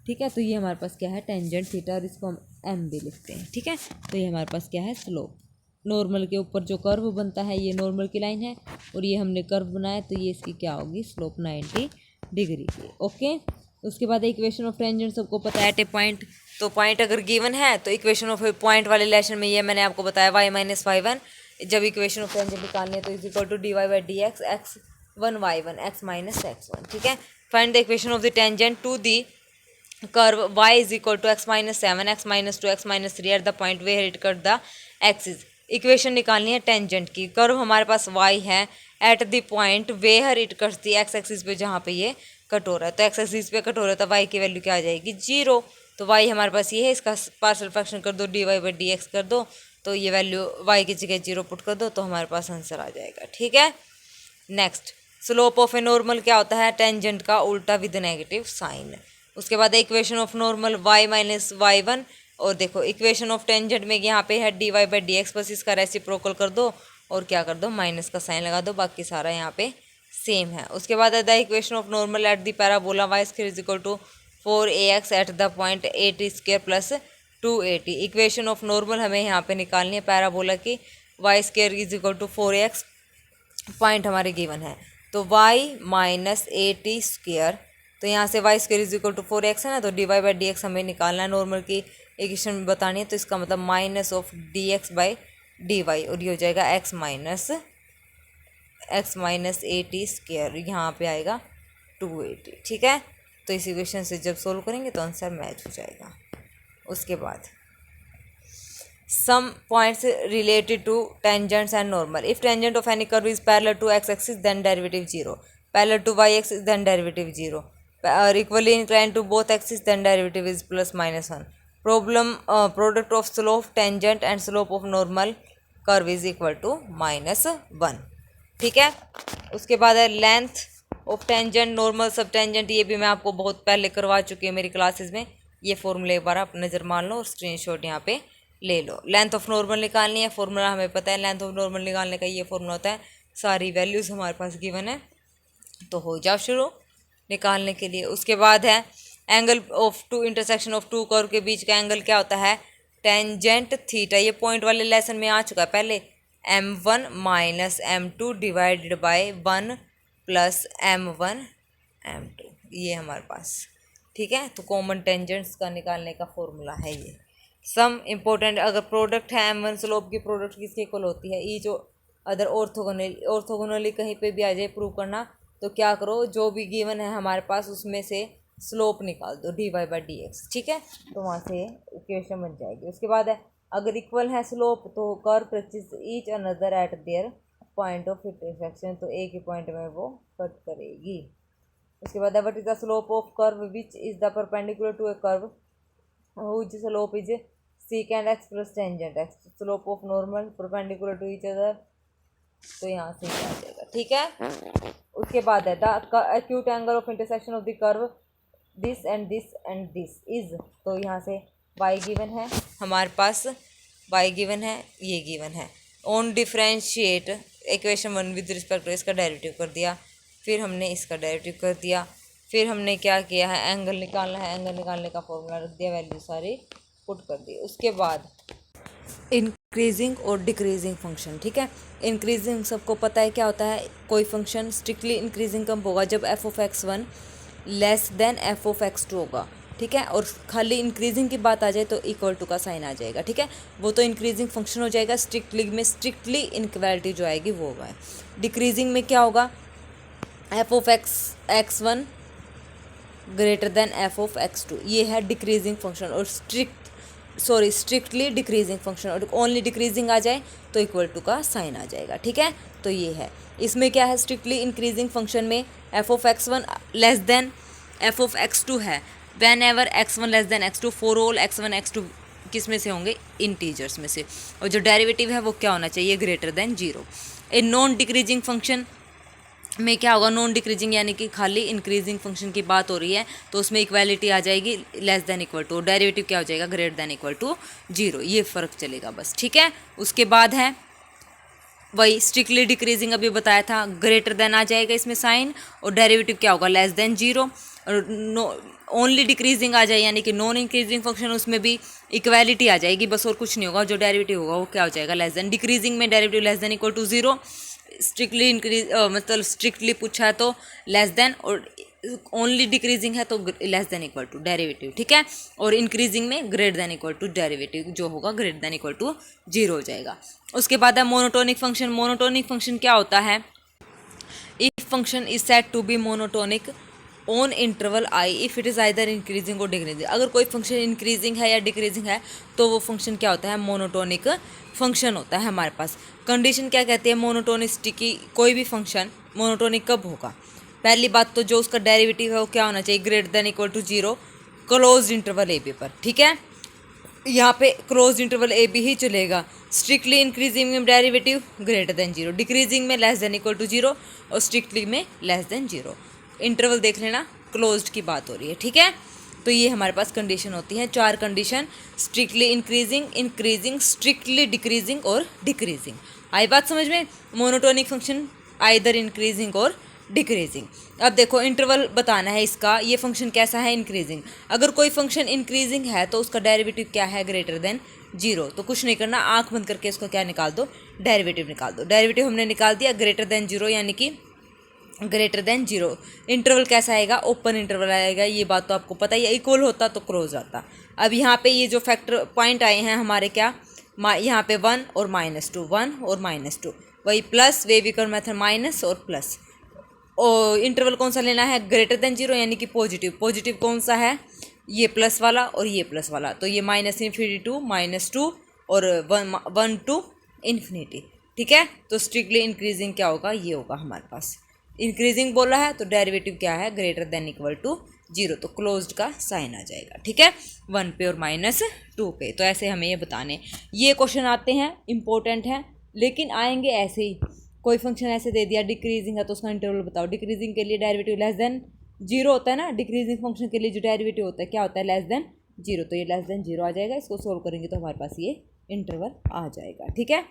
ठीक है। तो ये हमारे पास क्या है, टेंजेंट थीटा, और इसको हम एम भी लिखते हैं, ठीक है। तो ये हमारे पास क्या है, स्लोप। नॉर्मल के ऊपर जो कर्व बनता है ये नॉर्मल की लाइन है, और ये हमने कर्व बनाया तो ये इसकी क्या होगी, स्लोप 90 डिग्री की, ओके। उसके बाद इक्वेशन ऑफ टेंजेंट सबको पता है, एट ए पॉइंट, तो पॉइंट अगर गिवन है तो इक्वेशन ऑफ पॉइंट वाले लेसन में ये मैंने आपको बताया y माइनस वाई वन, जब इक्वेशन ऑफ टेंजेंट निकालनी है तो is equal to d Y by D x, x one y one, x minus x one, ठीक है। Find the equation of the tangent to the curve y is equal to x minus 7, x minus 2, x minus 3 at the point where it cut the axis. Equation निकालनी है tangent की, curve हमारे पास y है, at the point where it cuts the x axis पे, जहाँ पे ये कट हो रहा है, तो एक्स एक्सिस पे कट हो रहा है तो y की वैल्यू क्या आ जाएगी 0, तो y हमारे पास ये है, इसका पार्शियल फ्रैक्शन कर दो, d Y by D x कर दो, तो ये वैल्यू y की जगह 0 पुट कर दो, तो हमारे पास आंसर आ जाएगा, ठीक है। Next, slope of a normal क्या होता है, टेंजेंट का उल्टा विद नेगेटिव साइन। उसके बाद equation of normal y minus y one, और देखो इक्वेशन ऑफ टेंजेंट में यहाँ पे है D Y by D x, बस इसका रेसिप्रोकल कर दो और क्या कर दो, माइनस का साइन लगा दो, बाकी सारा यहाँ पे सेम है। उसके बाद the equation of normal at the parabola y square is equal to 4ax at the point 8 square plus 280। Equation of normal हमें यहाँ पे निकालनी है पैराबोला की, y square is equal to 4ax, point हमारे गिवन है, तो y माइनस 80 स्क्वायर, तो यहाँ से y square is equal to 4x है ना, तो d Y by D x हमें निकालना है, नॉर्मल की इक्वेशन में बतानी है, तो इसका मतलब minus of d x by d y, और ये हो जाएगा x minus x minus 80 square, यहाँ पे आएगा 280। ठीक है, तो इस इक्वेशन से जब सोल्व करेंगे तो आंसर मैच हो जाएगा। उसके बाद some points related to tangents and normal. If tangent of any curve is parallel to x-axis, then derivative 0. Parallel to y-axis, then derivative 0. Or equally inclined to both axes, then derivative is plus minus 1. Problem product of slope tangent and slope of normal curve is equal to minus 1. ठीक है, उसके बाद है length of tangent normal सब tangent. ये भी मैं आपको बहुत पहले करवा चुकी हूँ मेरी क्लासेस में। ये फॉर्मूले एक बार आप नज़र मान लो और स्क्रीनशॉट यहाँ पे ले लो। लेंथ ऑफ नॉर्मल निकालनी है, फॉर्मूला हमें पता है। लेंथ ऑफ नॉर्मल निकालने का ये फॉर्मूला होता है, सारी वैल्यूज़ हमारे पास गिवन है, तो हो जाओ शुरू निकालने के लिए। उसके बाद है angle of two intersection of two curve के बीच का एंगल क्या होता है, टेंजेंट थीटा। ये पॉइंट वाले लेसन में आ चुका है पहले, m1 minus m2 divided by 1 plus m1 m2, ये हमारे पास। ठीक है, तो कॉमन टेंजेंट्स का निकालने का फॉर्मूला है ये। सम इम्पोर्टेंट, अगर प्रोडक्ट है m1 स्लोप की प्रोडक्ट किसके इक्वल होती है, ई जो अदर ऑर्थोगोनली कहीं पे भी आ जाए प्रूव करना, तो क्या करो, जो भी गिवन है हमारे पास उसमें से स्लोप निकाल दो dy/dx। ठीक है, तो वहाँ से इक्वेशन बन जाएगी। उसके बाद है अगर इक्वल है स्लोप तो curve touches each another eight their point of intersection, तो एक ही पॉइंट में वो कट करेगी। उसके बाद है what is the slope of curve which is the perpendicular to a curve which slope is secant x plus tangent x, slope of normal perpendicular to each other, तो यहाँ से आ जाएगा। ठीक है, उसके बाद है the acute angle of intersection of the curve this and this and this is, तो यहाँ से y गिवन है हमारे पास, y गिवन है, ये गिवन है। On differentiate equation 1 with respect to इसका डेरिवेटिव कर दिया, फिर हमने इसका डेरिवेटिव कर दिया, फिर हमने क्या किया है, एंगल निकालना है, एंगल निकालने का फॉर्मूला रख दिया, वैल्यू सारी पुट कर दी। उसके बाद इंक्रीजिंग और डिक्रीजिंग फंक्शन। ठीक है, इंक्रीजिंग सबको पता है क्या होता है, कोई फंक्शन स्ट्रिक्टली इंक्रीजिंग कब होगा, जब f(x1) लेस देन f(x2) होगा। ठीक है, और खाली इंक्रीजिंग की बात आ जाए तो इक्वल टू का साइन आ जाएगा। ठीक है, वो तो इंक्रीजिंग फंक्शन हो जाएगा। स्ट्रिक्टली में स्ट्रिक्टली इनक्वालिटी जो आएगी वो होगा। डिक्रीजिंग में क्या होगा, f(x1) ग्रेटर देन f(x2), ये है डिक्रीजिंग फंक्शन। और स्ट्रिक्टली डिक्रीजिंग फंक्शन, और ओनली डिक्रीजिंग आ जाए तो इक्वल टू का साइन आ जाएगा। ठीक है, तो ये है। इसमें क्या है, स्ट्रिक्टली इंक्रीजिंग फंक्शन में f(x1) लेस देन f(x2) है, van ever x1 less than x2 for all x1 x2 किस में से होंगे, इंटीजर्स में से, और जो डेरिवेटिव है वो क्या होना चाहिए, greater than 0। A non decreasing function में क्या होगा, नॉन डिक्रीजिंग यानी कि खाली इंक्रीजिंग फंक्शन की बात हो रही है, तो उसमें इक्वालिटी आ जाएगी less than equal to, derivative क्या हो जाएगा, ग्रेटर देन इक्वल टू 0, ये फ़र्क चलेगा बस। ठीक है, उसके बाद है वही स्ट्रिक्टली डिक्रीजिंग, अभी बताया था, ग्रेटर देन आ जाएगा इसमें साइन, और डेरिवेटिव क्या होगा, लेस देन 0। और ओनली डिक्रीजिंग आ जाए यानी कि नॉन इंक्रीजिंग फंक्शन, उसमें भी इक्वालिटी आ जाएगी बस, और कुछ नहीं होगा, जो डेरिवेटिव होगा वो क्या हो जाएगा, लेस देन। डिक्रीजिंग में derivative less than equal to 0, strictly increase मतलब स्ट्रिक्टली पूछा है तो लेस देन, और ओनली डिक्रीजिंग है तो less than equal to derivative. ठीक है, और इंक्रीजिंग में greater than equal to derivative जो होगा ग्रेटर देन इक्वल टू 0 हो जाएगा। उसके बाद है मोनोटोनिक फंक्शन। मोनोटोनिक फंक्शन क्या होता है, if function is said to be monotonic on interval i if it is either increasing और डिक्रीजिंग। अगर कोई फंक्शन इंक्रीजिंग है या डिक्रीजिंग है तो वो फंक्शन क्या होता है, मोनोटोनिक फंक्शन होता है हमारे पास। कंडीशन क्या कहती है मोनोटोनिसिटी की, कोई भी फंक्शन मोनोटोनिक कब होगा, पहली बात तो जो उसका डेरिवेटिव है वो क्या होना चाहिए, greater than equal to 0 close interval a b पर। ठीक है, यहाँ पे क्लोज इंटरवल ए बी ही चलेगा। स्ट्रिक्टली इंक्रीजिंग में डेरिवेटिव ग्रेटर देन 0, डिक्रीजिंग में लेस देन इक्वल टू 0, और स्ट्रिक्टली में लेस देन 0। इंटरवल देख लेना, क्लोज्ड की बात हो रही है। ठीक है, तो ये हमारे पास कंडीशन होती है, 4 condition, strictly increasing, strictly decreasing और डिक्रीजिंग। आई बात समझ में, मोनोटोनिक फंक्शन आइदर इंक्रीजिंग और डिक्रीजिंग। अब देखो इंटरवल बताना है इसका, ये फंक्शन कैसा है, इंक्रीजिंग। अगर कोई फंक्शन इंक्रीजिंग है तो उसका डेरिवेटिव क्या है, ग्रेटर देन 0, तो कुछ नहीं करना, आंख बंद करके इसको क्या निकाल दो, डेरिवेटिव निकाल दो। डेरिवेटिव हमने निकाल दिया ग्रेटर देन 0 यानी कि ग्रेटर देन 0। इंटरवल कैसा आएगा, ओपन इंटरवल आएगा, ये बात तो आपको पता ही है, इक्वल होता तो क्लोज आता। अब यहाँ पे ये जो फैक्टर पॉइंट आए हैं हमारे क्या, यहाँ पे 1 और -2, 1 और -2, वही plus, wave equal method minus और प्लस। और इंटरवल कौन सा लेना है, ग्रेटर देन जीरो यानी कि पॉजिटिव। पॉजिटिव कौन सा है, ये प्लस वाला और ये प्लस वाला, तो ये माइनस इन्फिनिटी टू -2 और 1 टू इन्फिनिटी। ठीक है, तो स्ट्रिक्टली इंक्रीजिंग क्या होगा, ये होगा हमारे पास। इंक्रीजिंग बोला है तो डेरिवेटिव क्या है, greater than equal to zero, तो क्लोज्ड का साइन आ जाएगा। ठीक है, 1 पे और -2 पे। तो ऐसे हमें ये बताने, ये क्वेश्चन आते हैं, इंपॉर्टेंट है, लेकिन आएंगे ऐसे ही। कोई फंक्शन ऐसे दे दिया डिक्रीजिंग है तो उसका इंटरवल बताओ। डिक्रीजिंग के लिए डेरिवेटिव लेस देन जीरो होता है ना, डिक्रीजिंग फंक्शन के लिए जो डेरिवेटिव होता है क्या होता है, लेस देन जीरो। तो ये लेस देन जीरो आ जाएगा, इसको सोल्व करेंगे तो हमारे पास ये इंटरवल आ जाएगा। ठीक है,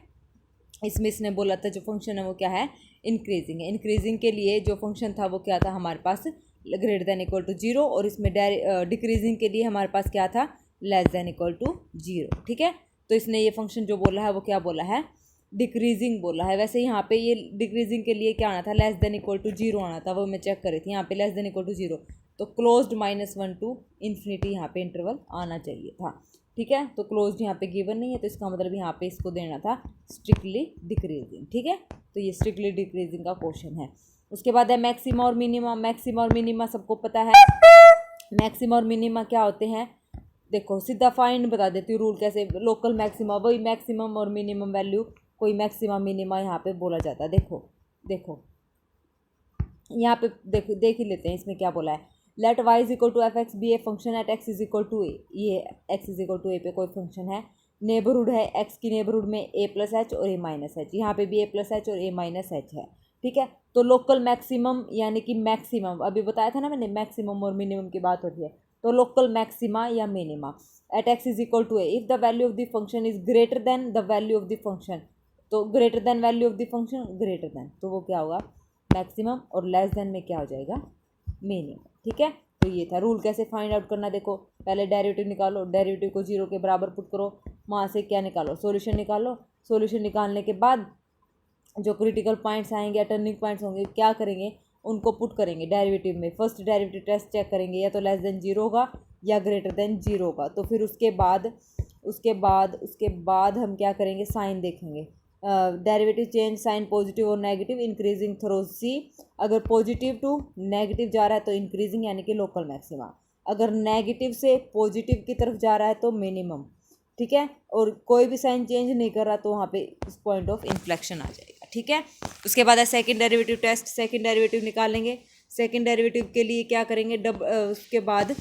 इसमें इसने बोला था जो फंक्शन है वो क्या है, इंक्रीजिंग है। इंक्रीजिंग के लिए जो फंक्शन था वो क्या था हमारे पास, greater than equal to zero, और इसमें डिक्रीजिंग के लिए हमारे पास क्या था, less than equal to zero. ठीक है, तो इसने ये फंक्शन जो बोला है वो क्या बोला है, डिक्रीजिंग बोला है। वैसे यहाँ पे ये डिक्रीजिंग के लिए क्या आना था, less than equal to zero आना था, वो मैं चेक करी थी। यहाँ पे less than equal to zero, तो क्लोज्ड -1 टू इन्फिनिटी यहाँ पे इंटरवल आना चाहिए था। ठीक है, तो क्लोज्ड यहाँ पे गिवन नहीं है, तो इसका मतलब यहाँ पे इसको देना था स्ट्रिक्टली डिक्रीजिंग। ठीक है, तो ये स्ट्रिक्टली डिक्रीजिंग का क्वेश्चन है। उसके बाद है मैक्सिमा और मिनिमा। मैक्सिमा और मिनिमा सबको पता है, मैक्सिमा और मिनिमा क्या होते हैं, देखो सीधा फाइंड बता देती हूँ रूल कैसे। लोकल मैक्सिमा वही मैक्सिमम और मिनिमम वैल्यू, कोई मैक्सिमा मिनिमा यहाँ पे बोला जाता है। देखो देखो यहाँ पे देखो देख ही लेते हैं, इसमें क्या बोला है, let y is equal to f x be a function at x is equal to a. ये x is equal to a पे कोई फंक्शन है, नेबरहुड है, x की नेबरहुड में a प्लस एच और a माइनस एच, यहाँ पे भी a प्लस एच और a माइनस एच है। ठीक है, तो लोकल मैक्सिमम यानी कि मैक्सिमम, अभी बताया था ना मैंने, मैक्सिमम और मिनिमम की बात हो रही है, तो लोकल मैक्सिमा या minima at x is equal to a if the value of the function is greater than the value of the function. तो greater than value of the function, greater than, तो वो क्या होगा maximum, और less than में क्या हो जाएगा, मिनिमम। ठीक है, तो ये था रूल। कैसे फाइंड आउट करना, देखो पहले डेरिवेटिव निकालो, डेरिवेटिव को जीरो के बराबर पुट करो, वहाँ से क्या निकालो, सॉल्यूशन निकालो। सॉल्यूशन निकालने के बाद जो क्रिटिकल पॉइंट्स आएंगे या टर्निंग पॉइंट्स होंगे क्या करेंगे, उनको पुट करेंगे डेरिवेटिव में। फर्स्ट डेरिवेटिव टेस्ट चेक करेंगे, या तो लेस देन जीरो होगा या ग्रेटर देन जीरो होगा। तो फिर उसके बाद हम क्या करेंगे, साइन देखेंगे, डेरिवेटिव चेंज साइन पॉजिटिव और नेगेटिव, इंक्रीजिंग थ्रो सी। अगर पॉजिटिव टू नेगेटिव जा रहा है तो इंक्रीजिंग यानी कि लोकल मैक्सिमा, अगर नेगेटिव से पॉजिटिव की तरफ जा रहा है तो मिनिमम। ठीक है, और कोई भी साइन चेंज नहीं कर रहा तो वहाँ पे इस पॉइंट ऑफ इन्फ्लेक्शन आ जाएगा। ठीक है, उसके बाद है second derivative test. Second derivative निकालेंगे, सेकंड डेरिवेटिव के लिए क्या करेंगे, उसके बाद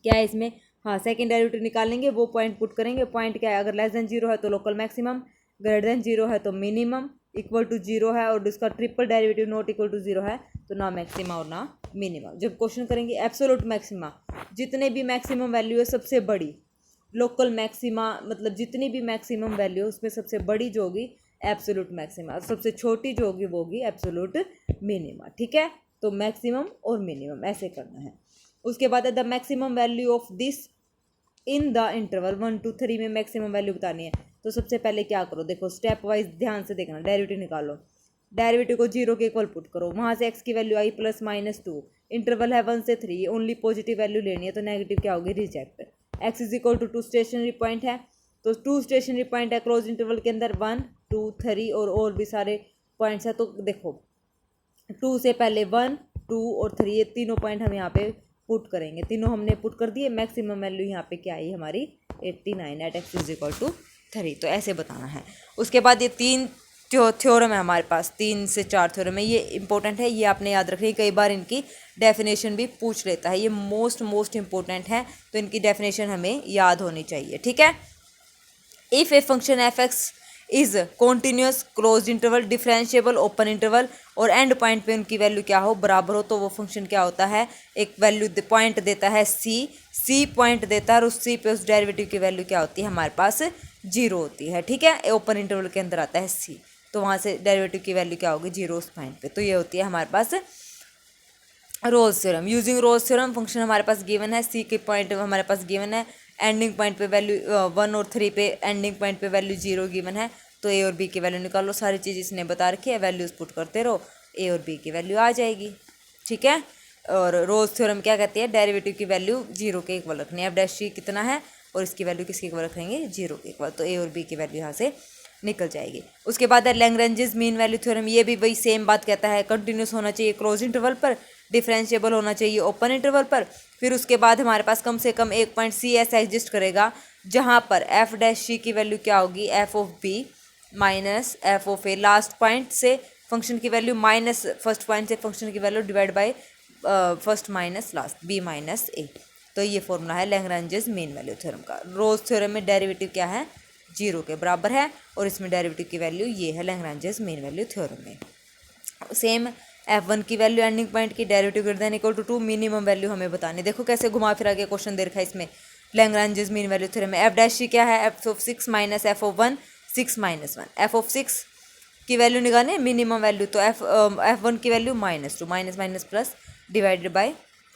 क्या है इसमें, हाँ सेकंड डेरिवेटिव निकालेंगे, वो पॉइंट पुट करेंगे। पॉइंट क्या है, अगर लेस देन जीरो है तो local maximum, greater than zero है तो मिनिमम, इक्वल टू जीरो है और उसका triple derivative not equal to zero है तो ना मैक्सिमा और ना मिनिमम। जब क्वेश्चन करेंगे एब्सोल्यूट मैक्सिमा, जितने भी मैक्सिमम वैल्यू है सबसे बड़ी, लोकल मैक्सिमा मतलब जितनी भी मैक्सिमम वैल्यू उसमें सबसे बड़ी जो होगी एब्सोल्यूट मैक्सिमा, और सबसे छोटी जो होगी वो होगी एब्सोल्यूट मिनिमा। ठीक है, तो मैक्सिमम और मिनिमम ऐसे करना है। उसके बाद है the maximum value of this in the interval 1 to 3 में मैक्सिमम वैल्यू बतानी है। तो सबसे पहले क्या करो, देखो स्टेप वाइज ध्यान से देखना, डेरिवेटिव निकालो, डेरिवेटिव को जीरो के इक्वल पुट करो, वहाँ से x की वैल्यू आई +-2, इंटरवल है 1 से 3, ओनली पॉजिटिव वैल्यू लेनी है तो नेगेटिव क्या होगी, reject. x is equal to 2 stationary point है, तो 2 स्टेशनरी पॉइंट है क्लोज इंटरवल के अंदर, 1 2 3 और भी सारे पॉइंट्स है। तो देखो 2 से पहले 1 2 और 3 ये तीनों पॉइंट हम यहाँ पे पुट करेंगे, तीनों हमने पुट कर दिए। मैक्सिमम वैल्यू यहाँ पे क्या आई हमारी 89 at x is equal to 3, तो ऐसे बताना है। उसके बाद ये 3 थ्योरम है हमारे पास, 3 से 4 थ्योरम है, ये इंपॉर्टेंट है, ये आपने याद रखनी है, कई बार इनकी डेफिनेशन भी पूछ लेता है, ये मोस्ट इंपॉर्टेंट है, तो इनकी डेफिनेशन हमें याद होनी चाहिए। ठीक है, if a function F x is continuous close interval differentiable open interval और एंड पॉइंट पे उनकी वैल्यू क्या हो, बराबर हो, तो वो फंक्शन क्या होता है, एक वैल्यू पॉइंट देता है सी पॉइंट देता है, और उस सी पे उस डेरिवेटिव की वैल्यू क्या होती है हमारे पास, जीरो होती है। ठीक है, ओपन इंटरवल के अंदर आता है सी, तो वहाँ से डेरिवेटिव की वैल्यू क्या होगी, जीरो उस पॉइंट पे, तो ये होती है हमारे पास रोज थ्योरम। यूजिंग रोज थ्योरम फंक्शन हमारे पास गिवन है, सी के पॉइंट हमारे पास गिवन है, एंडिंग पॉइंट पे वैल्यू 1 और 3 पे एंडिंग पॉइंट पे वैल्यू जीरो गिवन है, तो ए और बी की वैल्यू निकालो, सारी चीज़ इसने बता रखी है, वैल्यूज़ पुट करते रहो, ए और बी की वैल्यू आ जाएगी। ठीक है, और रोज थ्योरम क्या कहती है, डेरिवेटिव की वैल्यू जीरो के इक्वल रखनी है। अब डैश सी कितना है और इसकी वैल्यू किसके इक्वल रखेंगे, जीरो के इक्वल, तो ए और बी की वैल्यू यहाँ से निकल जाएगी। उसके बाद है लैग्रेंजेस मीन वैल्यू थ्योरम, ये भी वही सेम बात कहता है, कंटिन्यूस होना चाहिए क्लोज इंटरवल पर, डिफरेंशिएबल होना चाहिए ओपन इंटरवल पर। फिर उसके बाद हमारे पास कम से कम एक पॉइंट सी ऐसा एग्जिस्ट करेगा जहाँ पर एफ डैश सी की वैल्यू क्या होगी, f of b minus f of a, last point से फंक्शन की वैल्यू माइनस फर्स्ट पॉइंट से फंक्शन की value divide by first minus last b minus a. तो ये फॉर्मूला है लैग्रेंजेस मीन वैल्यू थ्योरम का। रोज थ्योरम में डेरिवेटिव क्या है, 0 के बराबर है, और इसमें डेरिवेटिव की वैल्यू ये है लैग्रेंजेस मीन वैल्यू थ्योरम में। सेम f1 की वैल्यू एंडिंग पॉइंट की derivative greater than equal to 2, minimum value हमें बतानी। देखो कैसे घुमा फिरा के क्वेश्चन दे रखा है इसमें लैग्रेंजेस मीन वैल्यू थ्योरम में। एफ डैश क्या है, F of 6 minus f of 1, 6 minus 1, F of 6 की वैल्यू निकालें मिनिमम वैल्यू, तो f1 की value -2, minus minus plus divided by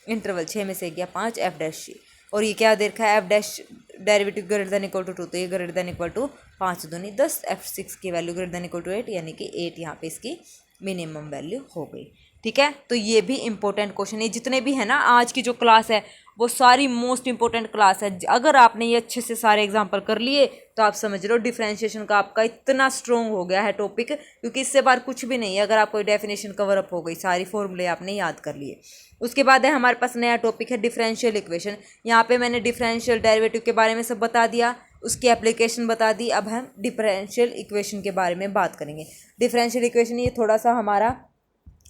interval 6 में से गया 5 एफ डैश सी, और ये क्या दे रखा है, f dash derivative greater than equal to 2, तो ये ग्रेटर देन इक्वल टू 5 दूनी 10, f6 की value greater than equal to 8, यानी कि 8 यहाँ पे इसकी मिनिमम वैल्यू हो गई। ठीक है, तो ये भी इंपॉर्टेंट क्वेश्चन है। जितने भी है ना आज की जो क्लास है वो सारी मोस्ट इंपॉर्टेंट क्लास है। अगर आपने ये अच्छे से सारे एग्जाम्पल कर लिए तो आप समझ लो डिफरेंशिएशन का आपका इतना स्ट्रॉन्ग हो गया है टॉपिक, क्योंकि इससे बार कुछ भी नहीं है। अगर आपको डेफिनेशन कवर अप हो गई, सारी फॉर्मूले आपने याद कर लिए। उसके बाद है हमारे पास नया टॉपिक है डिफरेंशियल इक्वेशन। यहाँ पे मैंने डिफरेंशियल डेरिवेटिव के बारे में सब बता दिया, उसकी एप्लीकेशन बता दी। अब हम डिफरेंशियल इक्वेशन के बारे में बात करेंगे। डिफरेंशियल इक्वेशन ये थोड़ा सा हमारा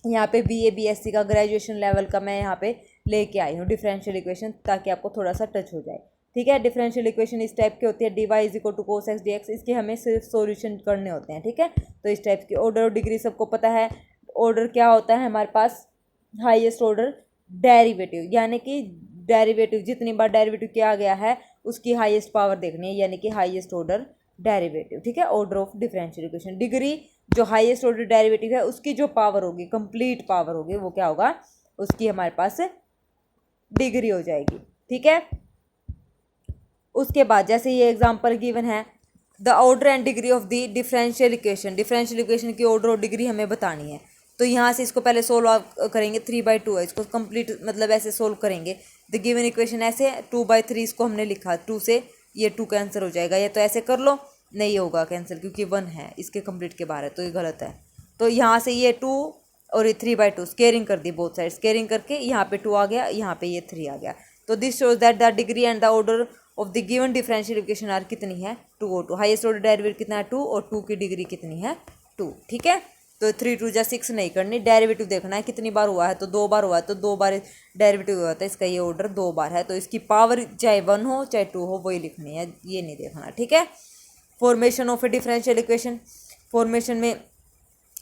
यहाँ पे BA BSc का ग्रेजुएशन लेवल का मैं यहाँ पे लेके आई हूँ डिफरेंशियल इक्वेशन, ताकि आपको थोड़ा सा टच हो जाए। ठीक है, डिफरेंशियल इक्वेशन इस टाइप की होती है, dy is equal to cos x dx, इसके हमें सिर्फ सॉल्यूशन करने होते हैं। ठीक है, तो इस टाइप की ऑर्डर और डिग्री सबको पता है। ऑर्डर क्या होता है हमारे पास, हाईएस्ट ऑर्डर डेरिवेटिव, यानी कि डेरिवेटिव जितनी बार डेरिवेटिव किया गया है उसकी हाईएस्ट पावर देखनी है, यानी कि हाईएस्ट ऑर्डर डेरिवेटिव। ठीक है, order of differential equation. Degree जो हाईएस्ट ऑर्डर डेरिवेटिव है उसकी जो पावर होगी, कंप्लीट पावर होगी, वो क्या होगा, उसकी हमारे पास डिग्री हो जाएगी। ठीक है, उसके बाद जैसे ये एग्जांपल गिवन है, the order and degree of the differential equation. Differential equation की ऑर्डर और डिग्री हमें बतानी है। तो यहाँ से इसको पहले सोल्व करेंगे, 3/2 है, इसको कंप्लीट मतलब ऐसे सोल्व करेंगे। द गिवन इक्वेशन ऐसे 2/3 इसको हमने लिखा, 2 से ये 2 कैंसिल हो जाएगा, या तो ऐसे कर लो, नहीं होगा कैंसिल क्योंकि 1 है, इसके कंप्लीट के बाहर है, तो ये गलत है। तो यहाँ से ये 2 और ये 3/2 स्केयरिंग कर दी बोथ साइड, स्केयरिंग करके यहाँ पे 2 आ गया, यहाँ पे ये 3 आ गया। तो this shows that the degree and the order of the given differential equation are कितनी है, 2 और 2। हाईएस्ट ऑर्डर डेरिवेटिव कितना है, 2, और 2 की डिग्री कितनी है, 2। ठीक है, तो 3 2 जा 6 नहीं करनी, डेरिवेटिव देखना है कितनी बार हुआ है, तो 2 बार हुआ है, तो 2 बार डेरिवेटिव हुआ था, इसका ये ऑर्डर 2 बार है, तो इसकी पावर चाहे 1 हो चाहे 2 हो वही लिखनी है, ये नहीं देखना। ठीक है, formation of A differential equation. Formation में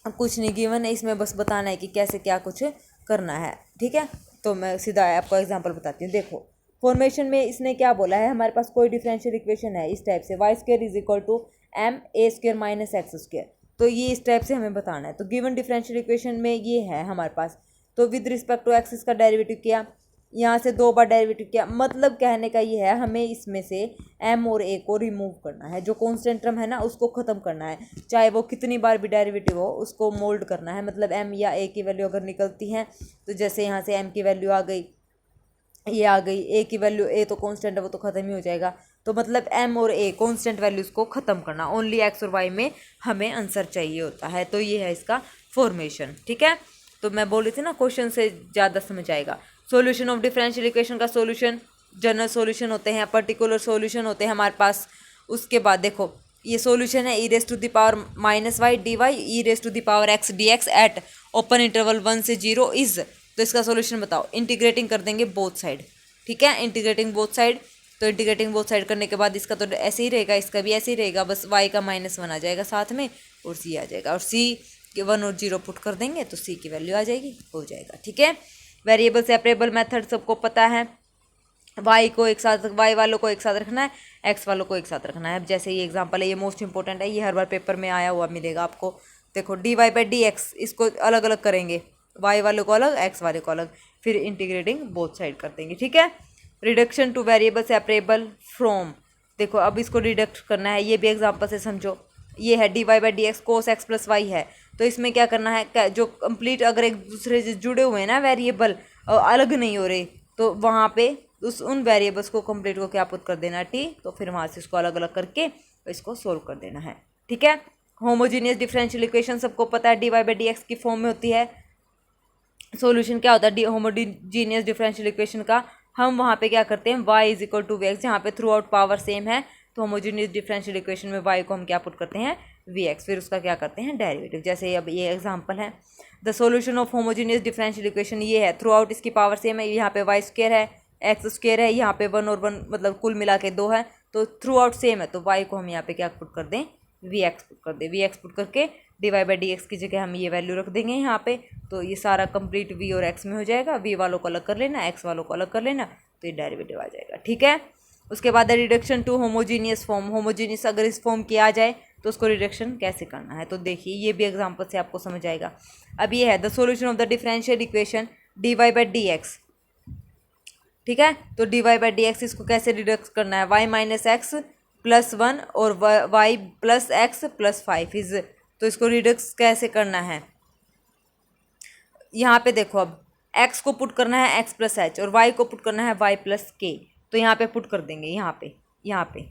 कुछ नहीं गिवन है, इसमें बस बताना है कि कैसे क्या कुछ करना है। ठीक है, तो मैं सीधा आपको एग्जांपल बताती हूँ। देखो फॉर्मेशन में इसने क्या बोला है, हमारे पास कोई डिफरेंशियल इक्वेशन है इस टाइप से, y² is equal to ma² minus x², तो ये इस टाइप से हमें बताना है। तो गिवन डिफरेंशियल इक्वेशन में ये है हमारे पास, तो विद रिस्पेक्ट टू एक्स इसका डेरिवेटिव किया, यहाँ से 2 बार डेरिवेटिव किया, मतलब कहने का ये है हमें इसमें से m और a को रिमूव करना है, जो कॉन्स्टेंट टर्म है ना उसको ख़त्म करना है, चाहे वो कितनी बार भी डेरिवेटिव हो उसको मोल्ड करना है। मतलब m या a की वैल्यू अगर निकलती हैं, तो जैसे यहाँ से m की वैल्यू आ गई, ये आ गई, a की वैल्यू, a तो कॉन्स्टेंट है वो तो ख़त्म ही हो जाएगा, तो मतलब m और a कॉन्स्टेंट वैल्यूज़ को ख़त्म करना, ओनली x और y में हमें आंसर चाहिए होता है। तो ये है इसका फॉर्मेशन। ठीक है, तो मैं बोल रही थी ना क्वेश्चन से ज़्यादा समझ आएगा। सॉल्यूशन ऑफ डिफरेंशियल इक्वेशन का सॉल्यूशन, जनरल सॉल्यूशन होते हैं, पर्टिकुलर सॉल्यूशन होते हैं हमारे पास। उसके बाद देखो ये सॉल्यूशन है e to the power -y dy e to the power x dx at open interval 1 से 0 इज, तो इसका सॉल्यूशन बताओ। इंटीग्रेटिंग कर देंगे बोथ साइड। ठीक है, इंटीग्रेटिंग बोथ साइड, तो इंटीग्रेटिंग बोथ साइड करने के बाद इसका तो ऐसे ही रहेगा, इसका भी ऐसे ही रहेगा, बस y का -1 आ जाएगा साथ में, और c आ जाएगा, और c के 1 और 0 पुट कर देंगे तो c की वैल्यू आ जाएगी, हो जाएगा। ठीक है, वेरिएबल सेपरेबल मेथड सबको पता है, y को एक साथ, y वालों को एक साथ रखना है, x वालों को एक साथ रखना है। अब जैसे ये एग्जांपल है, ये मोस्ट इंपॉर्टेंट है, ये हर बार पेपर में आया हुआ मिलेगा आपको। देखो dy/dx इसको अलग अलग करेंगे, y वालों को अलग, x वाले को अलग, फिर इंटीग्रेटिंग बोथ साइड कर देंगे। ठीक है, reduction two variable separable from, देखो अब इसको रिडक्ट करना है, ये भी एग्जाम्पल से समझो। ये है dy/dx cos x + y है, तो इसमें क्या करना है, जो कंप्लीट अगर एक दूसरे से जुड़े हुए हैं ना वेरिएबल, अलग नहीं हो रहे, तो वहाँ पे उन वेरिएबल्स को कंप्लीट को क्या पुट कर देना t, तो फिर वहाँ से इसको अलग अलग करके इसको सोल्व कर देना है। ठीक है, होमोजीनियस डिफरेंशियल इक्वेशन सबको पता है dy बाई डी एक्स की फॉर्म में होती है। सॉल्यूशन क्या होता है होमोजीनियस डिफरेंशियल इक्वेशन का, हम वहाँ पे क्या करते हैं y is equal to v x, जहाँ पे थ्रू आउट पावर सेम है तो होमोजीनियस डिफरेंशियल इक्वेशन में y को हम क्या पुट करते हैं वी एक्स, फिर उसका क्या करते हैं डेरिवेटिव। जैसे अब ये एग्जांपल है, the solution of homogeneous differential equation ये है, थ्रू आउट इसकी पावर सेम है, यहाँ पे वाई स्क्वायर है, एक्स स्क्वायर है, यहाँ पे 1 और 1 मतलब कुल मिला के 2 है, तो थ्रू आउट सेम है, तो y को हम यहाँ पे क्या पुट कर दें वी एक्स पुट कर दें। वी एक्स पुट करके d Y by D x की जगह हम ये वैल्यू रख देंगे यहाँ पे, तो ये सारा कंप्लीट v और x में हो जाएगा, v वालों को अलग कर लेना, x वालों को अलग कर लेना, तो ये डेरिवेटिव आ जाएगा। ठीक है, उसके बाद reduction to homogeneous form, homogeneous अगर इस फॉर्म किया जाए तो उसको रिडक्शन कैसे करना है, तो देखिए ये भी एग्जांपल से आपको समझ आएगा। अब ये है the solution of the differential equation d Y by D x. ठीक है, तो d Y by D x इसको कैसे रिडक्ट करना है, वाई माइनस एक्स प्लस 1 और y plus x plus 5 is, तो इसको रिडक्स कैसे करना है, यहाँ पे देखो अब x को पुट करना है x प्लस एच और y को पुट करना है y प्लस के, तो यहाँ पे पुट कर देंगे, यहाँ पे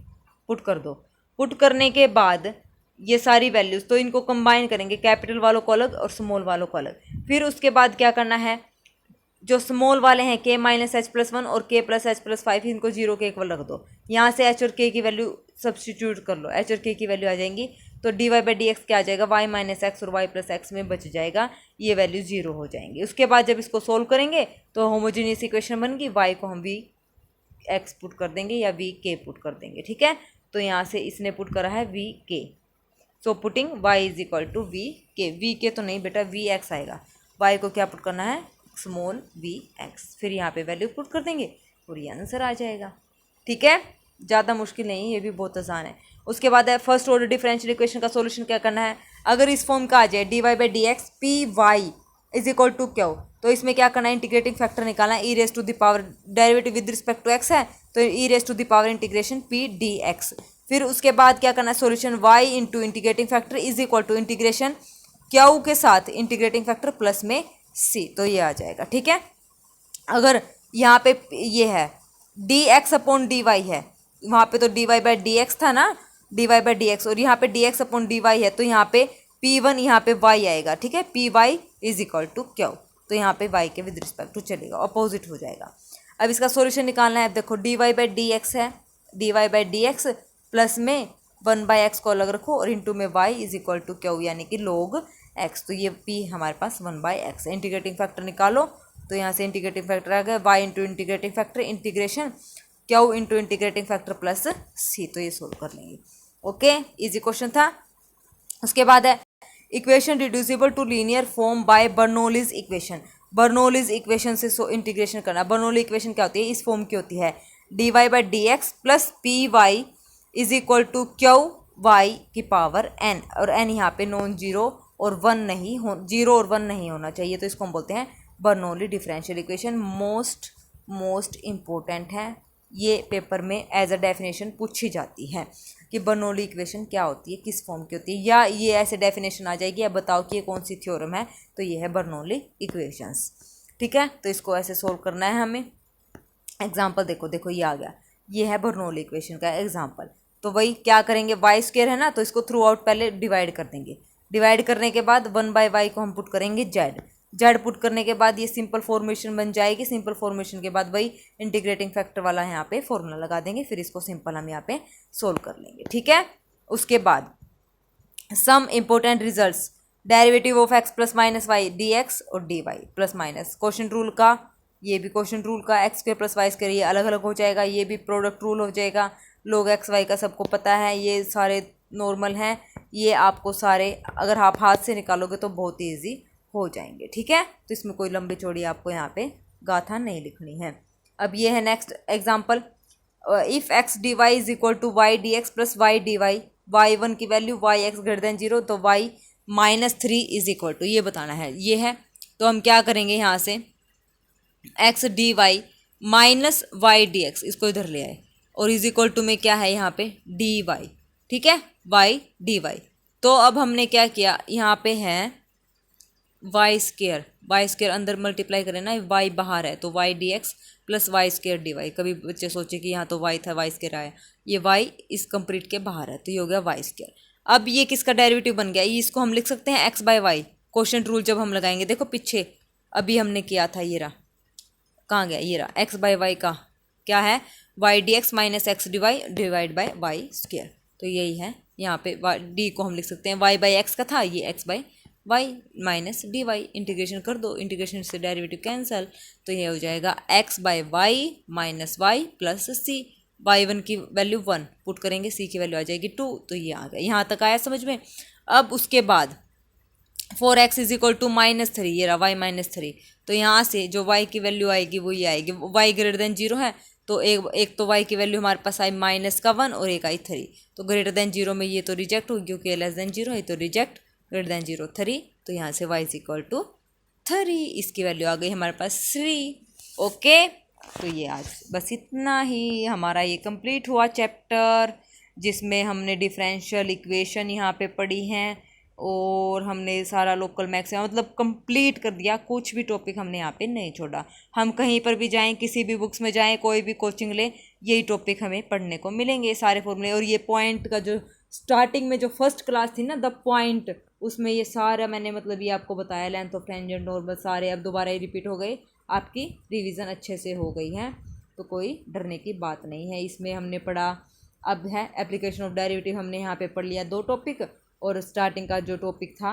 पुट कर दो। पुट करने के बाद ये सारी वैल्यूज़ तो इनको कंबाइन करेंगे, कैपिटल वालों को अलग और स्मॉल वालों को अलग। फिर उसके बाद क्या करना है, जो स्मॉल वाले हैं k माइनस एच प्लस 1 और k प्लस एच प्लस 5 इनको 0 के इक्वल रख दो। यहाँ से h और k की वैल्यू सब्सटीट्यूट कर लो, h और k की वैल्यू आ जाएंगी, तो d Y by D x क्या आ जाएगा, y माइनस एक्स और y प्लस एक्स में बच जाएगा, ये वैल्यू 0 हो जाएंगी। उसके बाद जब इसको सोल्व करेंगे तो होमोजीनियस इक्वेशन बन गई, y को हम v एक्स पुट कर देंगे या v k पुट कर देंगे। ठीक है, तो यहाँ से इसने पुट करा है v k, so putting y is equal to v k तो नहीं बेटा v x आएगा, y को क्या पुट करना है स्मॉल v x, फिर यहाँ पे वैल्यू पुट कर देंगे और ये आंसर आ जाएगा। ठीक है, ज़्यादा मुश्किल नहीं, ये भी बहुत आसान है। उसके बाद है फर्स्ट ऑर्डर डिफरेंशियल इक्वेशन का सॉल्यूशन क्या करना है, अगर इस फॉर्म का आ जाए D Y by D X P Y is equal to Q, तो इसमें क्या करना है इंटीग्रेटिंग फैक्टर निकालना है, e raise to the power derivative with respect to X है तो e raise to the power integration P D X. फिर उसके बाद क्या करना है solution Y into integrating factor is equal to integration q के साथ इंटीग्रेटिंग फैक्टर प्लस में सी, तो ये आ जाएगा। ठीक है, अगर यहाँ पे ये है d x upon d y है, वहाँ पे तो d Y by D x था ना, d Y by D x, और यहाँ पे d x upon d y है, तो यहाँ पे पी वन यहाँ पे वाई आएगा। ठीक है, P Y is equal to Q, तो यहाँ पे वाई के विद रिस्पेक्ट टू चलेगा, अपोजिट हो जाएगा। अब इसका सॉल्यूशन निकालना है, देखो D Y by D x है, D Y by D x plus में 1 बाई एक्स को अलग रखो और इंटू में Y is equal to Q यानी कि लॉग एक्स, तो ये पी हमारे पास 1 बाई एक्स। इंटीग्रेटिंग फैक्टर निकालो, तो यहाँ से इंटीग्रेटिंग फैक्टर आ गया Y into integrating factor integration Q into integrating factor plus C, तो ये सोल्व कर लेंगे। ओके, इजी क्वेश्चन था। उसके बाद है equation reducible to linear form by Bernoulli's equation, Bernoulli's equation से इंटीग्रेशन करना। बर्नौली इक्वेशन क्या होती है, इस फॉर्म की होती है D Y by D x plus p Y is equal to q y की पावर एन, और एन यहाँ पे नॉन जीरो और 1 नहीं हो, 0 और 1 नहीं होना चाहिए, तो इसको हम बोलते हैं Bernoulli differential equation. Most important है, ये पेपर में एज अ डेफिनेशन पूछी जाती है कि बर्नौली इक्वेशन क्या होती है, किस फॉर्म की होती है, या ये ऐसे डेफिनेशन आ जाएगी, या बताओ कि ये कौन सी थ्योरम है, तो ये है बर्नौली इक्वेशंस। ठीक है, तो इसको ऐसे सोल्व करना है हमें। एग्जाम्पल देखो ये आ गया, ये है बर्नौली इक्वेशन का एग्जाम्पल। तो वही क्या करेंगे, वाई स्क्वायर है ना, तो इसको थ्रू आउट पहले डिवाइड कर देंगे, डिवाइड करने के बाद 1 बाई वाई को हम पुट करेंगे जेड पुट करने के बाद ये सिंपल फॉर्मेशन बन जाएगी। सिंपल फॉर्मेशन के बाद वही इंटीग्रेटिंग फैक्टर वाला यहाँ पे फॉर्मूला लगा देंगे, फिर इसको सिंपल हम यहाँ पे सोल्व कर लेंगे। ठीक है, उसके बाद some important results, derivative of X plus minus Y D x और D Y plus minus, question rule का, ये भी क्वेश्चन रूल का, X square plus Y square ये अलग अलग हो जाएगा, ये भी प्रोडक्ट रूल हो जाएगा, लोग एक्स वाई का सबको पता है, ये सारे नॉर्मल हैं, ये आपको सारे अगर आप हाथ से निकालोगे तो बहुत ही ईजी हो जाएंगे। ठीक है, तो इसमें कोई लंबी चौड़ी आपको यहाँ पे गाथा नहीं लिखनी है। अब ये है next example, if X D Y is equal to Y D x plus Y D Y, Y one की value Y X greater than 0, तो Y minus 3 is equal to, ये बताना है, ये है। तो हम क्या करेंगे यहाँ से x D y minus Y D x, इसको इधर ले आए, और इज इक्वल टू में क्या है यहाँ पे डी वाई। ठीक है, वाई डी वाई, तो अब हमने क्या किया, यहाँ पे है वाई स्केयर अंदर मल्टीप्लाई करें ना, वाई बाहर है तो y D x plus y square d y. कभी बच्चे सोचे कि यहाँ तो वाई था वाई स्केयर आया, ये वाई इस कंप्लीट के बाहर है तो ये हो गया वाई स्केयर। अब ये किसका डेरिवेटिव बन गया, ये इसको हम लिख सकते हैं x by y. Quotient rule जब हम लगाएंगे, देखो पीछे अभी हमने किया था, ये रहा, कहाँ गया, ये रहा, एक्स बाय वाई का क्या है, y D x minus x D y divide by y square. तो यही है, यहाँ पे डी को हम लिख सकते हैं वाई बाई एक्स का था, ये x by y minus d y, integration कर दो, इंटीग्रेशन से डेरिवेटिव कैंसिल, तो ये हो जाएगा X by Y minus Y plus C. Y one की वैल्यू 1 पुट करेंगे, सी की वैल्यू आ जाएगी 2, तो ये आ गया, यहाँ तक आया समझ में। अब उसके बाद 4x इज इक्वल टू -3, ये रहा y -3, तो यहाँ से जो y की वैल्यू आएगी वो ये आएगी, y ग्रेटर देन 0 है, तो एक तो y की वैल्यू हमारे पास आई -1 और एक आई 3, तो ग्रेटर देन 0 में ये तो रिजेक्ट होगी क्योंकि लेस देन 0 है, तो रिजेक्ट, ग्रेटर देन 0 3, तो यहाँ से y इज इक्वल टू 3, इसकी वैल्यू आ गई हमारे पास 3। ओके, तो ये आज बस इतना ही हमारा ये कंप्लीट हुआ चैप्टर, जिसमें हमने डिफरेंशियल इक्वेशन यहाँ पे पढ़ी हैं और हमने सारा लोकल मैक्सिमम मतलब कंप्लीट कर दिया, कुछ भी टॉपिक हमने यहाँ पे नहीं छोड़ा। हम कहीं पर भी जाएं, किसी भी बुक्स में जाएं, कोई भी कोचिंग लें, यही टॉपिक हमें पढ़ने को मिलेंगे, सारे फॉर्मूले। और ये पॉइंट का जो स्टार्टिंग में जो फर्स्ट क्लास थी ना, द पॉइंट, उसमें ये सारा मैंने मतलब ये आपको बताया, लेंथ ऑफ टेंजेंट नॉर्मल सारे अब दोबारा ही रिपीट हो गए, आपकी रिवीजन अच्छे से हो गई है, तो कोई डरने की बात नहीं है। इसमें हमने पढ़ा, अब है एप्लीकेशन ऑफ डेरिवेटिव, हमने यहाँ पे पढ़ लिया 2 टॉपिक, और स्टार्टिंग का जो टॉपिक था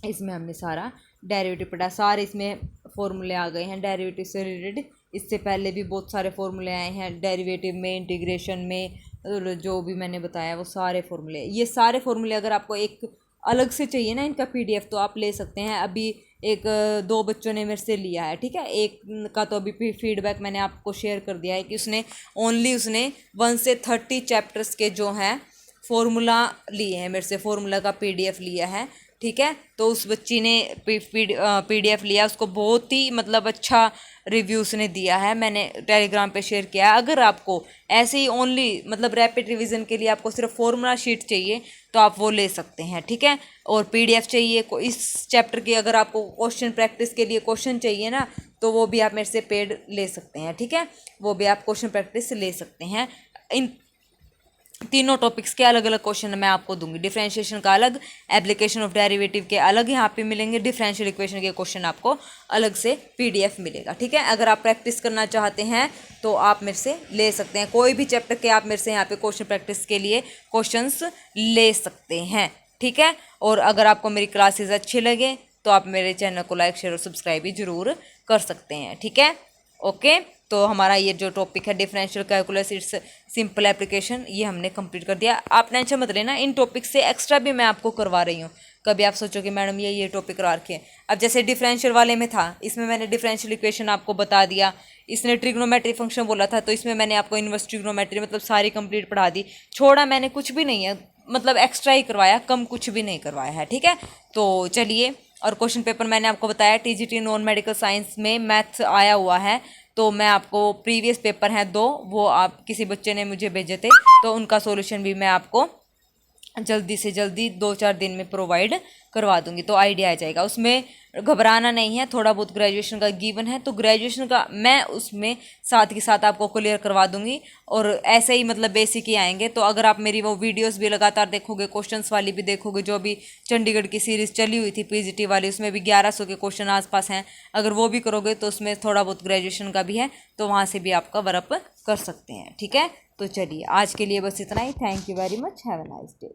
इसमें हमने सारा डेरिवेटिव पढ़ा, सारे इसमें फॉर्मूले आ गए हैं डेरिवेटिव से रिलेटेड। इससे पहले भी बहुत सारे फॉर्मूले आए हैं डेरिवेटिव में, इंटीग्रेशन में, जो भी मैंने बताया वो सारे फॉर्मूले। ये सारे फॉर्मूले अगर आपको एक अलग से चाहिए ना इनका PDF, तो आप ले सकते हैं। अभी एक 2 बच्चों ने मेरे से लिया है, ठीक है, एक का तो अभी फीडबैक मैंने आपको शेयर कर दिया है कि उसने 1 से 30 चैप्टर्स के जो हैं फॉर्मूला लिए हैं मेरे से, फॉर्मूला का PDF लिया है, ठीक है। तो उस बच्ची ने PDF लिया, उसको बहुत ही मतलब अच्छा रिव्यू उसने दिया है, मैंने टेलीग्राम पे शेयर किया है। अगर आपको ऐसे ही ओनली मतलब रैपिड रिवीजन के लिए आपको सिर्फ फॉर्मूला शीट चाहिए तो आप वो ले सकते हैं, ठीक है। और PDF चाहिए इस चैप्टर की, अगर आपको क्वेश्चन प्रैक्टिस के लिए क्वेश्चन चाहिए ना, तो वो भी आप मेरे से पेड ले सकते हैं, ठीक है, वो भी आप क्वेश्चन प्रैक्टिस ले सकते हैं। इन तीनों टॉपिक्स के अलग अलग क्वेश्चन मैं आपको दूंगी, डिफरेंशिएशन का अलग, एप्लीकेशन ऑफ डेरिवेटिव के अलग यहाँ पे मिलेंगे, डिफरेंशियल इक्वेशन के क्वेश्चन आपको अलग से PDF मिलेगा, ठीक है। अगर आप प्रैक्टिस करना चाहते हैं तो आप मेरे से ले सकते हैं, कोई भी चैप्टर के आप मेरे से यहाँ पे क्वेश्चन प्रैक्टिस के लिए क्वेश्चंस ले सकते हैं, ठीक है। और अगर आपको मेरी क्लासेज अच्छी लगे तो आप मेरे चैनल को लाइक, शेयर और सब्सक्राइब भी जरूर कर सकते हैं, ठीक है। ओके, तो हमारा ये जो टॉपिक है differential calculus it's simple application, ये हमने कंप्लीट कर दिया। आप टेंशन मत लेना, इन टॉपिक से एक्स्ट्रा भी मैं आपको करवा रही हूँ। कभी आप सोचो कि मैडम ये टॉपिक करवा रखे हैं, अब जैसे डिफरेंशियल वाले में था, इसमें मैंने डिफरेंशियल इक्वेशन आपको बता दिया, इसने ट्रिग्नोमेट्री फंक्शन बोला था, तो इसमें मैंने आपको इनवर्स ट्रिग्नोमेट्री मतलब सारी कंप्लीट पढ़ा दी, छोड़ा मैंने कुछ भी नहीं है, मतलब एक्स्ट्रा ही करवाया, कम कुछ भी नहीं करवाया है, ठीक है। तो चलिए, और क्वेश्चन पेपर मैंने आपको बताया TGT नॉन मेडिकल साइंस में मैथ्स आया हुआ है, तो मैं आपको प्रीवियस पेपर हैं 2, वो आप किसी बच्चे ने मुझे भेजे थे, तो उनका सॉल्यूशन भी मैं आपको जल्दी से जल्दी 2-4 दिन में प्रोवाइड करवा दूंगी, तो आइडिया आ जाएगा। उसमें घबराना नहीं है, थोड़ा बहुत ग्रेजुएशन का गिवन है, तो ग्रेजुएशन का मैं उसमें साथ के साथ आपको क्लियर करवा दूंगी, और ऐसे ही मतलब बेसिक ही आएंगे। तो अगर आप मेरी वो वीडियोस भी लगातार देखोगे, क्वेश्चंस वाली भी देखोगे, जो भी चंडीगढ़ की सीरीज़ चली हुई थी PGT वाली, उसमें भी 1100 के क्वेश्चन आसपास हैं, अगर वो भी करोगे तो उसमें थोड़ा बहुत ग्रेजुएशन का भी है, तो वहाँ से भी आप कवर अप कर सकते हैं, ठीक है। तो चलिए, आज के लिए बस इतना ही। Thank you very much, have a nice day.